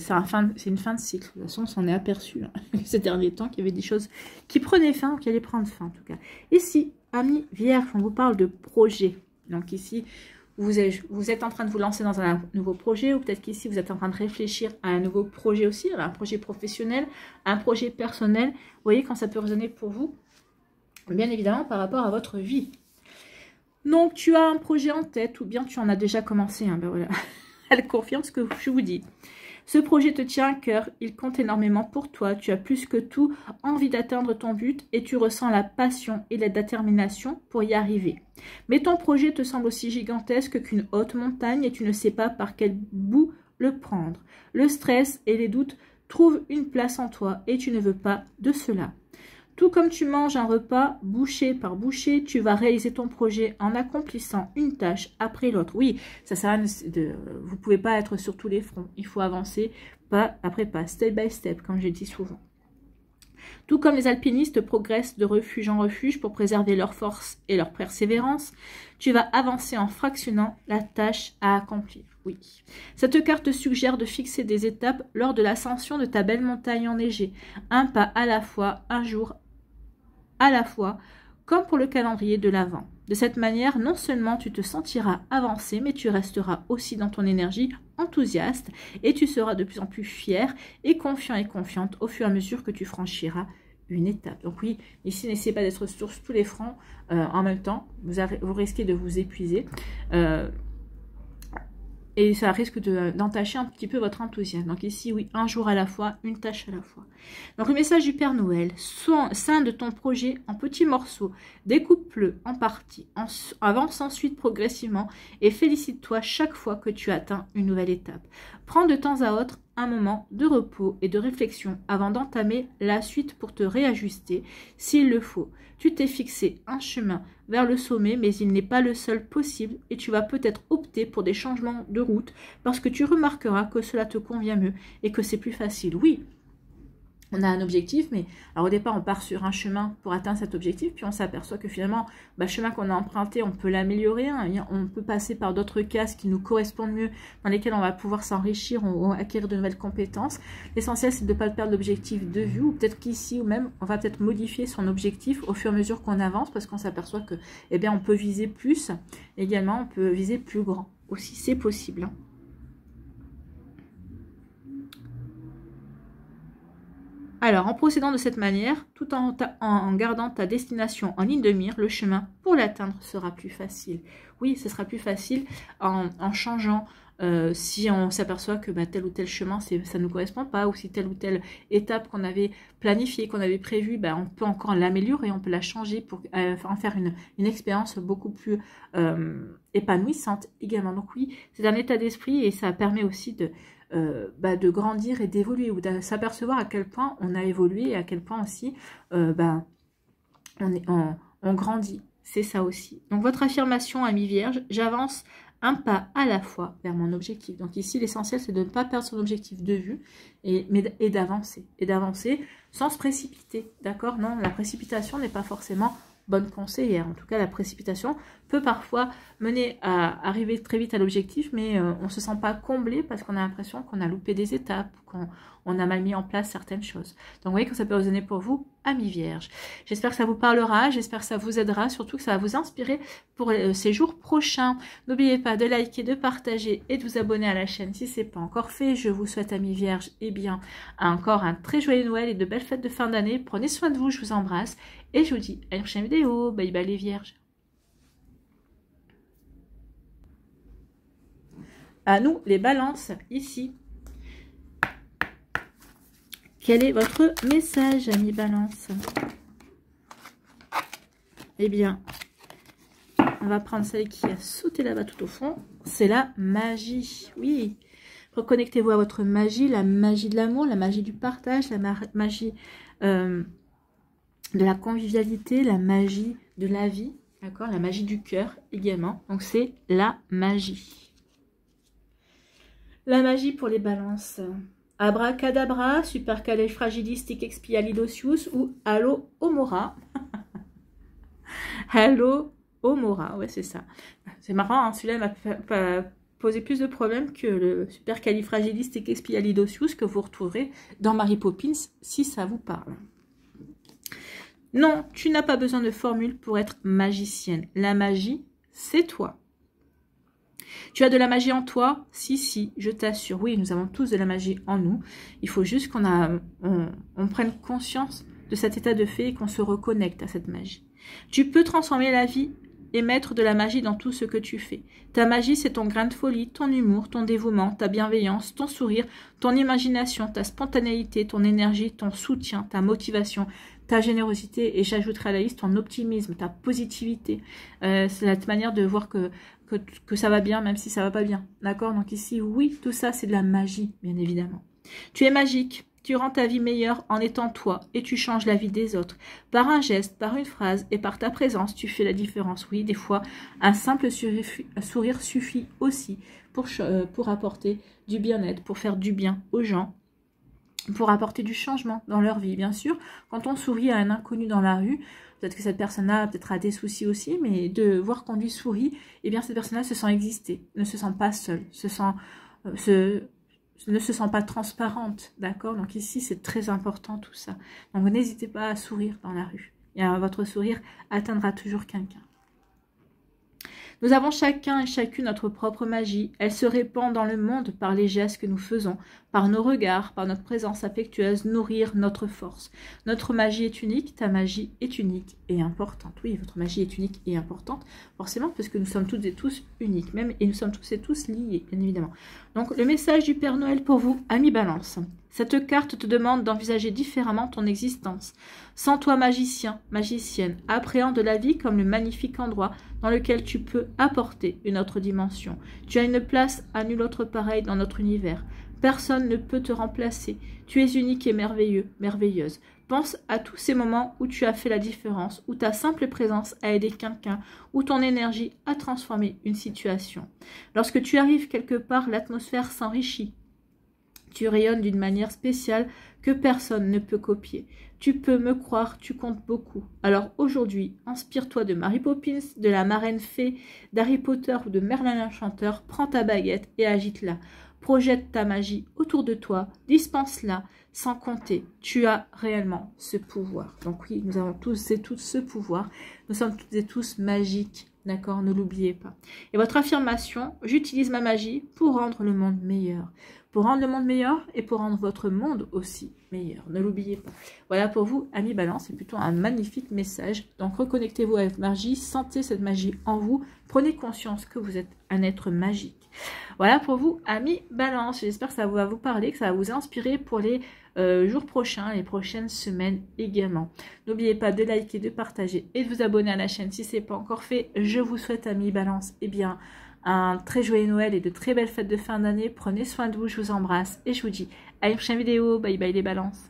une fin de cycle. De toute façon, on s'en est aperçu hein, ces derniers temps qu'il y avait des choses qui prenaient fin ou qui allaient prendre fin en tout cas. Ici, Amis Vierges, on vous parle de projet. Donc ici, vous êtes en train de vous lancer dans un nouveau projet ou peut-être qu'ici, vous êtes en train de réfléchir à un nouveau projet aussi, un projet professionnel, un projet personnel. Vous voyez quand ça peut résonner pour vous, bien évidemment, par rapport à votre vie. Donc, tu as un projet en tête ou bien tu en as déjà commencé. Hein, ben voilà. Elle confirme ce que je vous dis. Ce projet te tient à cœur, il compte énormément pour toi. Tu as plus que tout envie d'atteindre ton but et tu ressens la passion et la détermination pour y arriver. Mais ton projet te semble aussi gigantesque qu'une haute montagne et tu ne sais pas par quel bout le prendre. Le stress et les doutes trouvent une place en toi et tu ne veux pas de cela. Tout comme tu manges un repas bouchée par bouchée, tu vas réaliser ton projet en accomplissant une tâche après l'autre. Oui, ça sert à rien vous ne pouvez pas être sur tous les fronts. Il faut avancer pas après pas, step by step, comme je dis souvent. Tout comme les alpinistes progressent de refuge en refuge pour préserver leur force et leur persévérance, tu vas avancer en fractionnant la tâche à accomplir. Oui. Cette carte suggère de fixer des étapes lors de l'ascension de ta belle montagne enneigée. Un pas à la fois, un jour à la fois, comme pour le calendrier de l'Avent. De cette manière, non seulement tu te sentiras avancé, mais tu resteras aussi dans ton énergie enthousiaste et tu seras de plus en plus fier et confiant et confiante au fur et à mesure que tu franchiras une étape. Donc oui, ici, n'essayez pas d'être sur tous les fronts en même temps. Vous risquez de vous épuiser. Et ça risque d'entacher un petit peu votre enthousiasme. Donc ici, oui, un jour à la fois, une tâche à la fois. Donc le message du Père Noël, scinde ton projet en petits morceaux, découpe-le en parties, avance ensuite progressivement et félicite-toi chaque fois que tu atteins une nouvelle étape. Prends de temps à autre un moment de repos et de réflexion avant d'entamer la suite pour te réajuster s'il le faut. Tu t'es fixé un chemin vers le sommet, mais il n'est pas le seul possible et tu vas peut-être opter pour des changements de route parce que tu remarqueras que cela te convient mieux et que c'est plus facile. Oui, on a un objectif, mais alors au départ, on part sur un chemin pour atteindre cet objectif, puis on s'aperçoit que finalement, le chemin qu'on a emprunté, on peut l'améliorer, hein, on peut passer par d'autres cases qui nous correspondent mieux, dans lesquelles on va pouvoir s'enrichir ou acquérir de nouvelles compétences. L'essentiel, c'est de ne pas perdre l'objectif de vue, ou peut-être qu'ici, ou même, on va peut-être modifier son objectif au fur et à mesure qu'on avance, parce qu'on s'aperçoit que, eh bien, on peut viser plus, également, on peut viser plus grand, aussi, c'est possible, hein. Alors, en procédant de cette manière, tout en gardant ta destination en ligne de mire, le chemin pour l'atteindre sera plus facile. Oui, ce sera plus facile en changeant, si on s'aperçoit que tel ou tel chemin, ça ne nous correspond pas, ou si telle ou telle étape qu'on avait planifiée, qu'on avait prévue, on peut encore l'améliorer, on peut la changer pour en faire une expérience beaucoup plus épanouissante également. Donc oui, c'est un état d'esprit et ça permet aussi de grandir et d'évoluer ou de s'apercevoir à quel point on a évolué et à quel point aussi on grandit. C'est ça aussi. Donc votre affirmation, Amis Vierges, j'avance un pas à la fois vers mon objectif. Donc ici, l'essentiel, c'est de ne pas perdre son objectif de vue et d'avancer. Et d'avancer sans se précipiter, d'accord? Non, la précipitation n'est pas forcément bonne conseillère. En tout cas, la précipitation peut parfois mener à arriver très vite à l'objectif, mais on ne se sent pas comblé parce qu'on a l'impression qu'on a loupé des étapes, qu'on a mal mis en place certaines choses. Donc, vous voyez que ça peut résonner pour vous, amis vierges. J'espère que ça vous parlera, j'espère que ça vous aidera, surtout que ça va vous inspirer pour ces jours prochains. N'oubliez pas de liker, de partager et de vous abonner à la chaîne si ce n'est pas encore fait. Je vous souhaite, amis vierges, encore un très joyeux Noël et de belles fêtes de fin d'année. Prenez soin de vous, je vous embrasse et je vous dis à une prochaine vidéo. Bye bye les vierges. À nous les balances ici. Quel est votre message, amis balance? Eh bien, on va prendre celle qui a sauté là-bas tout au fond. C'est la magie. Oui. Reconnectez-vous à votre magie, la magie de l'amour, la magie du partage, la magie de la convivialité, la magie de la vie, d'accord? La magie du cœur également. Donc, c'est la magie. La magie pour les balances. Abracadabra, supercalifragilisticexpialidocious ou Allo Omora. Allo Omora, ouais c'est ça. C'est marrant, hein, celui-là m'a posé plus de problèmes que le supercalifragilisticexpialidocious que vous retrouverez dans Mary Poppins si ça vous parle. Non, tu n'as pas besoin de formule pour être magicienne. La magie, c'est toi. Tu as de la magie en toi? Si, je t'assure. Oui, nous avons tous de la magie en nous. Il faut juste qu'on prenne conscience de cet état de fait et qu'on se reconnecte à cette magie. Tu peux transformer la vie et mettre de la magie dans tout ce que tu fais. Ta magie, c'est ton grain de folie, ton humour, ton dévouement, ta bienveillance, ton sourire, ton imagination, ta spontanéité, ton énergie, ton soutien, ta motivation, ta générosité et j'ajouterai à la liste ton optimisme, ta positivité. C'est cette manière de voir que ça va bien même si ça va pas bien. D'accord? Donc ici, oui, tout ça, c'est de la magie, bien évidemment. Tu es magique. Tu rends ta vie meilleure en étant toi et tu changes la vie des autres. Par un geste, par une phrase et par ta présence, tu fais la différence. Oui, des fois, un simple sourire suffit aussi pour apporter du bien-être, pour faire du bien aux gens, pour apporter du changement dans leur vie. Bien sûr, quand on sourit à un inconnu dans la rue, peut-être que cette personne-là peut-être a des soucis aussi, mais de voir qu'on lui sourit, eh bien cette personne-là se sent exister, ne se sent pas seule, ne se sent pas transparente, d'accord? Donc ici, c'est très important tout ça. Donc n'hésitez pas à sourire dans la rue. Et votre sourire atteindra toujours quelqu'un. Nous avons chacun et chacune notre propre magie. Elle se répand dans le monde par les gestes que nous faisons, par nos regards, par notre présence affectueuse, nourrir notre force. Notre magie est unique, ta magie est unique et importante. Oui, votre magie est unique et importante, forcément, parce que nous sommes toutes et tous uniques, même, et nous sommes tous et tous liés, bien évidemment. Donc, le message du Père Noël pour vous, amis Balance. Cette carte te demande d'envisager différemment ton existence. Sans toi, magicien, magicienne, appréhende la vie comme le magnifique endroit dans lequel tu peux apporter une autre dimension. Tu as une place à nul autre pareil dans notre univers. Personne ne peut te remplacer. Tu es unique et merveilleux, merveilleuse. Pense à tous ces moments où tu as fait la différence, où ta simple présence a aidé quelqu'un, où ton énergie a transformé une situation. Lorsque tu arrives quelque part, l'atmosphère s'enrichit. Tu rayonnes d'une manière spéciale que personne ne peut copier. Tu peux me croire, tu comptes beaucoup. Alors aujourd'hui, inspire-toi de Mary Poppins, de la marraine fée, d'Harry Potter ou de Merlin l'Enchanteur. Prends ta baguette et agite-la. Projette ta magie autour de toi, dispense-la sans compter. Tu as réellement ce pouvoir. Donc oui, nous avons tous et toutes ce pouvoir. Nous sommes toutes et tous magiques. D'accord, ne l'oubliez pas. Et votre affirmation, j'utilise ma magie pour rendre le monde meilleur. Pour rendre le monde meilleur et pour rendre votre monde aussi meilleur. Ne l'oubliez pas. Voilà pour vous, amis Balance, c'est plutôt un magnifique message. Donc reconnectez-vous avec magie, sentez cette magie en vous. Prenez conscience que vous êtes un être magique. Voilà pour vous, amis Balance. J'espère que ça va vous parler, que ça va vous inspirer pour les jours prochains, les prochaines semaines également. N'oubliez pas de liker, de partager et de vous abonner à la chaîne si ce n'est pas encore fait. Je vous souhaite, amis Balance, un très joyeux Noël et de très belles fêtes de fin d'année. Prenez soin de vous, je vous embrasse et je vous dis à une prochaine vidéo. Bye bye les balances.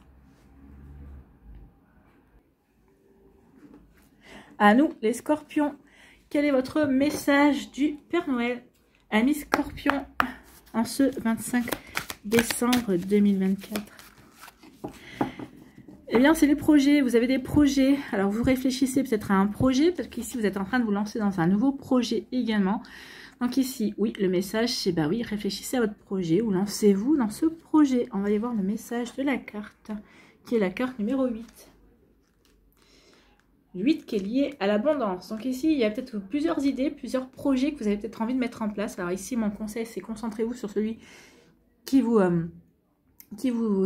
À nous les scorpions. Quel est votre message du Père Noël? Amis Scorpion, en ce 25 décembre 2024. Eh bien, c'est les projets. Vous avez des projets. Alors, vous réfléchissez peut-être à un projet. Peut-être qu'ici, vous êtes en train de vous lancer dans un nouveau projet également. Donc ici, oui, le message, c'est bah oui, réfléchissez à votre projet ou lancez-vous dans ce projet. On va aller voir le message de la carte, qui est la carte numéro 8. 8 qui est lié à l'abondance. Donc ici, il y a peut-être plusieurs idées, plusieurs projets que vous avez peut-être envie de mettre en place. Alors ici, mon conseil, c'est concentrez-vous sur celui qui vous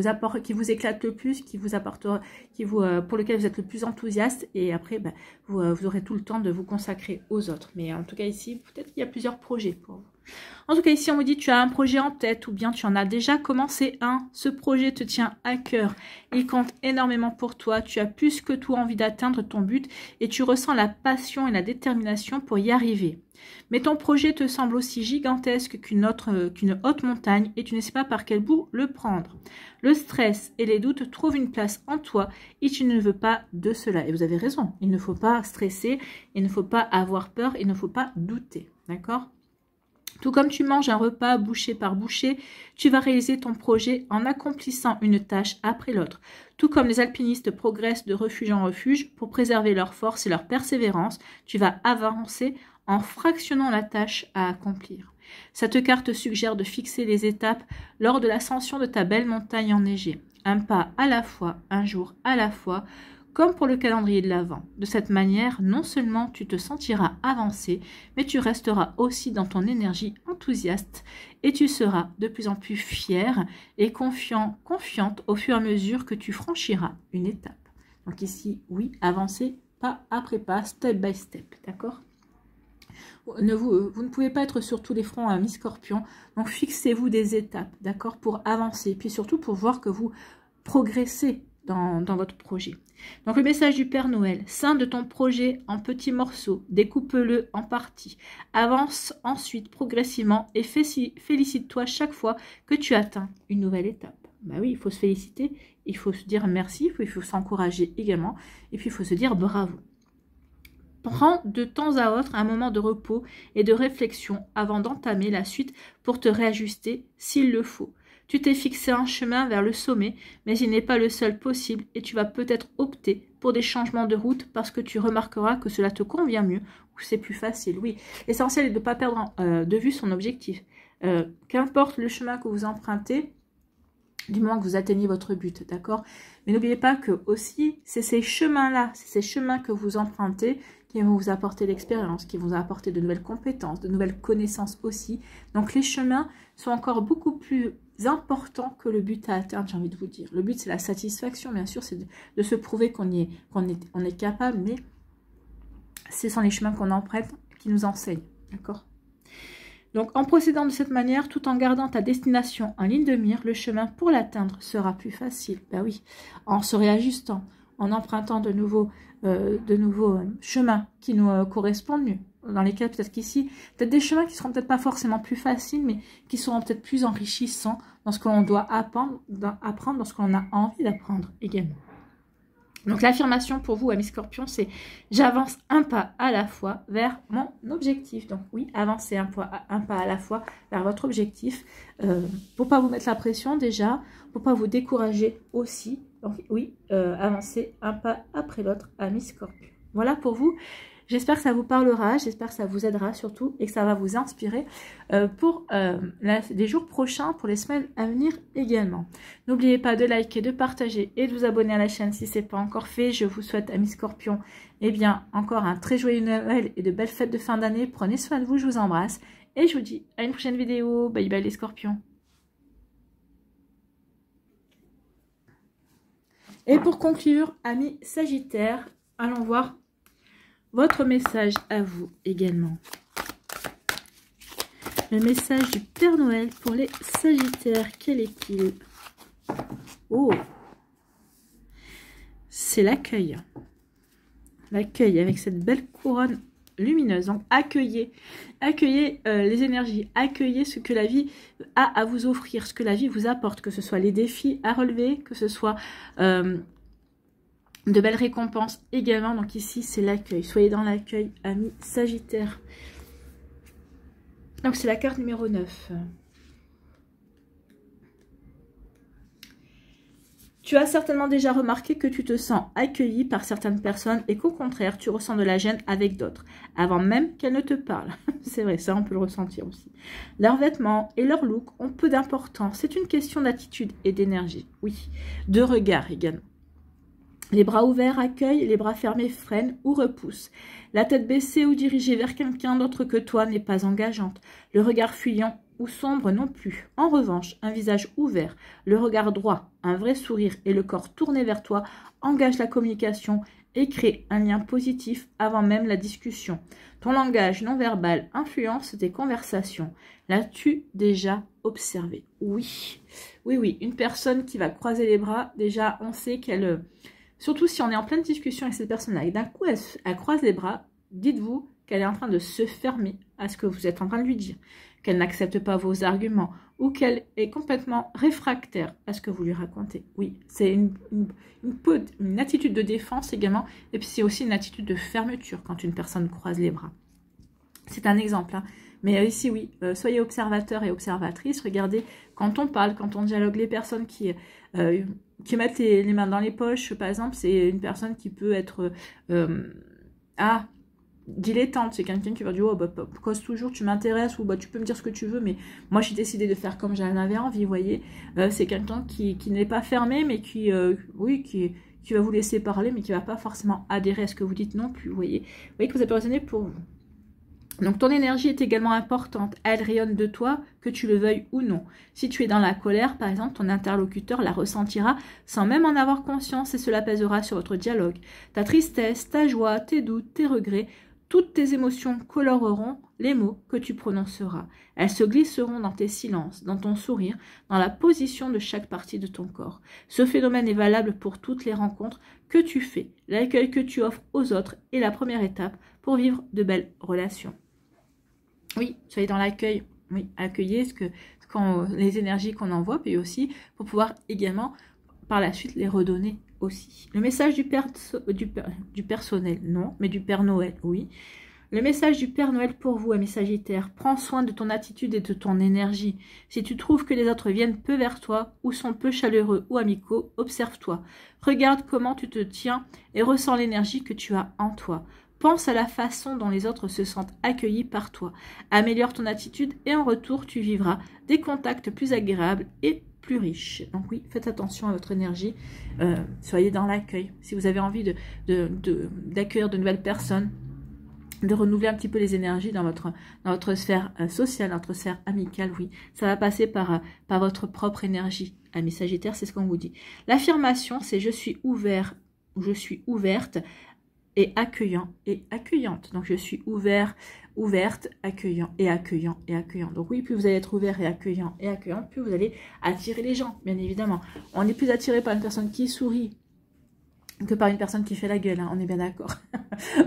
apporte, qui vous éclate le plus, qui vous apportera, pour lequel vous êtes le plus enthousiaste. Et après, bah, vous aurez tout le temps de vous consacrer aux autres. Mais en tout cas ici, peut-être qu'il y a plusieurs projets pour vous. En tout cas, ici, on vous dit tu as un projet en tête ou bien tu en as déjà commencé un. Ce projet te tient à cœur. Il compte énormément pour toi. Tu as plus que tout envie d'atteindre ton but et tu ressens la passion et la détermination pour y arriver. Mais ton projet te semble aussi gigantesque qu'une haute montagne et tu ne sais pas par quel bout le prendre. Le stress et les doutes trouvent une place en toi et tu ne veux pas de cela. Et vous avez raison, il ne faut pas stresser, il ne faut pas avoir peur, il ne faut pas douter. D'accord ? Tout comme tu manges un repas bouchée par bouchée, tu vas réaliser ton projet en accomplissant une tâche après l'autre. Tout comme les alpinistes progressent de refuge en refuge pour préserver leur force et leur persévérance, tu vas avancer en fractionnant la tâche à accomplir. Cette carte suggère de fixer les étapes lors de l'ascension de ta belle montagne enneigée. Un pas à la fois, un jour à la fois, comme pour le calendrier de l'Avent. De cette manière, non seulement tu te sentiras avancé, mais tu resteras aussi dans ton énergie enthousiaste et tu seras de plus en plus fier et confiante au fur et à mesure que tu franchiras une étape. Donc ici, oui, avancer pas après pas, step by step, d'accord ? Vous ne pouvez pas être sur tous les fronts à mi-scorpion, donc fixez-vous des étapes, d'accord, pour avancer, puis surtout pour voir que vous progressez dans votre projet. Donc le message du Père Noël, scinde ton projet en petits morceaux, découpe-le en parties, avance ensuite progressivement et félicite-toi chaque fois que tu atteins une nouvelle étape. Bah oui, il faut se féliciter, il faut se dire merci, il faut s'encourager également, et puis il faut se dire bravo. Prends de temps à autre un moment de repos et de réflexion avant d'entamer la suite pour te réajuster s'il le faut. Tu t'es fixé un chemin vers le sommet, mais il n'est pas le seul possible et tu vas peut-être opter pour des changements de route parce que tu remarqueras que cela te convient mieux ou c'est plus facile. Oui, l'essentiel est de ne pas perdre de vue son objectif. Qu'importe le chemin que vous empruntez, du moment que vous atteignez votre but, d'accord? Mais n'oubliez pas que aussi, c'est ces chemins-là, c'est ces chemins que vous empruntez qui vont vous apporter l'expérience, qui vont vous apporter de nouvelles compétences, de nouvelles connaissances aussi. Donc les chemins sont encore beaucoup plus importants que le but à atteindre, j'ai envie de vous dire. Le but, c'est la satisfaction, bien sûr, c'est de se prouver qu'on est capable, mais ce sont les chemins qu'on emprunte qui nous enseignent, d'accord? Donc, en procédant de cette manière, tout en gardant ta destination en ligne de mire, le chemin pour l'atteindre sera plus facile. Ben oui, en se réajustant, en empruntant de nouveaux chemins qui nous correspondent mieux. Dans lesquels peut-être qu'ici, peut-être des chemins qui seront peut-être pas forcément plus faciles, mais qui seront peut-être plus enrichissants dans ce que l'on doit apprendre, dans ce que l'on a envie d'apprendre également. Donc l'affirmation pour vous, amis Scorpion, c'est « J'avance un pas à la fois vers mon objectif ». Donc oui, avancez un pas à la fois vers votre objectif. Pour pas vous mettre la pression déjà, pour pas vous décourager aussi. Donc oui, avancez un pas après l'autre, amis Scorpion. Voilà pour vous. J'espère que ça vous parlera, j'espère que ça vous aidera surtout et que ça va vous inspirer pour les jours prochains, pour les semaines à venir également. N'oubliez pas de liker, de partager et de vous abonner à la chaîne si ce n'est pas encore fait. Je vous souhaite, amis Scorpions, eh bien, encore un très joyeux Noël et de belles fêtes de fin d'année. Prenez soin de vous, je vous embrasse et je vous dis à une prochaine vidéo. Bye bye les Scorpions. Et pour conclure, amis Sagittaires, allons voir votre message à vous également. Le message du Père Noël pour les Sagittaires, quel est-il? Oh, c'est l'accueil. L'accueil avec cette belle couronne lumineuse. Donc accueillez les énergies, accueillez ce que la vie a à vous offrir, ce que la vie vous apporte, que ce soit les défis à relever, que ce soit de belles récompenses également. Donc ici c'est l'accueil, soyez dans l'accueil, amis Sagittaires. Donc, c'est la carte numéro 9. Tu as certainement déjà remarqué que tu te sens accueilli par certaines personnes et qu'au contraire, tu ressens de la gêne avec d'autres, avant même qu'elles ne te parlent. C'est vrai, ça on peut le ressentir aussi. Leurs vêtements et leur look ont peu d'importance. C'est une question d'attitude et d'énergie. Oui, de regard également. Les bras ouverts accueillent, les bras fermés freinent ou repoussent. La tête baissée ou dirigée vers quelqu'un d'autre que toi n'est pas engageante. Le regard fuyant ou sombre non plus. En revanche, un visage ouvert, le regard droit, un vrai sourire et le corps tourné vers toi engagent la communication et créent un lien positif avant même la discussion. Ton langage non verbal influence tes conversations. L'as-tu déjà observé? Oui, oui, oui. Une personne qui va croiser les bras, déjà on sait qu'elle... Surtout si on est en pleine discussion avec cette personne-là et d'un coup elle croise les bras, dites-vous qu'elle est en train de se fermer à ce que vous êtes en train de lui dire, qu'elle n'accepte pas vos arguments ou qu'elle est complètement réfractaire à ce que vous lui racontez. Oui, c'est une attitude de défense également, et puis c'est aussi une attitude de fermeture quand une personne croise les bras. C'est un exemple, hein. Mais ici, oui, soyez observateurs et observatrices, regardez quand on parle, quand on dialogue, les personnes qui mettent les mains dans les poches, par exemple, c'est une personne qui peut être... dilettante, c'est quelqu'un qui va dire, oh, bah, cause toujours, tu m'intéresses, ou bah, tu peux me dire ce que tu veux, mais moi j'ai décidé de faire comme j'en avais envie, vous voyez. C'est quelqu'un qui n'est pas fermé, mais qui va vous laisser parler, mais qui ne va pas forcément adhérer à ce que vous dites non plus, vous voyez. Vous voyez que vous avez raisonné pour vous. Donc, ton énergie est également importante. Elle rayonne de toi, que tu le veuilles ou non. Si tu es dans la colère, par exemple, ton interlocuteur la ressentira sans même en avoir conscience et cela pèsera sur votre dialogue. Ta tristesse, ta joie, tes doutes, tes regrets, toutes tes émotions coloreront les mots que tu prononceras. Elles se glisseront dans tes silences, dans ton sourire, dans la position de chaque partie de ton corps. Ce phénomène est valable pour toutes les rencontres que tu fais. L'accueil que tu offres aux autres est la première étape pour vivre de belles relations. Oui, soyez dans l'accueil. Oui, accueillez les énergies qu'on envoie, puis aussi pour pouvoir également par la suite les redonner aussi. Le message du personnel, non, mais du Père Noël, oui. Le message du Père Noël pour vous, ami Sagittaire, prends soin de ton attitude et de ton énergie. Si tu trouves que les autres viennent peu vers toi, ou sont peu chaleureux ou amicaux, observe-toi. Regarde comment tu te tiens et ressens l'énergie que tu as en toi. Pense à la façon dont les autres se sentent accueillis par toi. Améliore ton attitude et en retour, tu vivras des contacts plus agréables et plus riches. Donc oui, faites attention à votre énergie. Soyez dans l'accueil. Si vous avez envie d'accueillir de nouvelles personnes, de renouveler un petit peu les énergies dans votre sphère sociale, notre sphère amicale, oui. Ça va passer par votre propre énergie. Amis Sagittaire, c'est ce qu'on vous dit. L'affirmation, c'est « je suis ouvert » ou « je suis ouverte » et accueillant et accueillante. Donc, je suis ouverte, accueillant et accueillant et accueillant. Donc, oui, plus vous allez être ouvert et accueillant, plus vous allez attirer les gens, bien évidemment. On est plus attiré par une personne qui sourit que par une personne qui fait la gueule, hein, on est bien d'accord.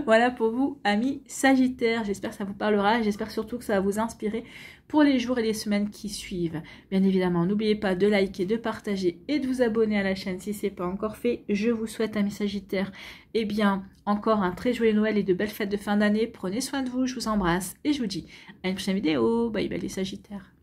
Voilà pour vous, amis Sagittaires. J'espère que ça vous parlera. J'espère surtout que ça va vous inspirer pour les jours et les semaines qui suivent. Bien évidemment, n'oubliez pas de liker, de partager et de vous abonner à la chaîne si ce n'est pas encore fait. Je vous souhaite, amis Sagittaires, eh bien, encore un très joyeux Noël et de belles fêtes de fin d'année. Prenez soin de vous, je vous embrasse et je vous dis à une prochaine vidéo. Bye bye les Sagittaires.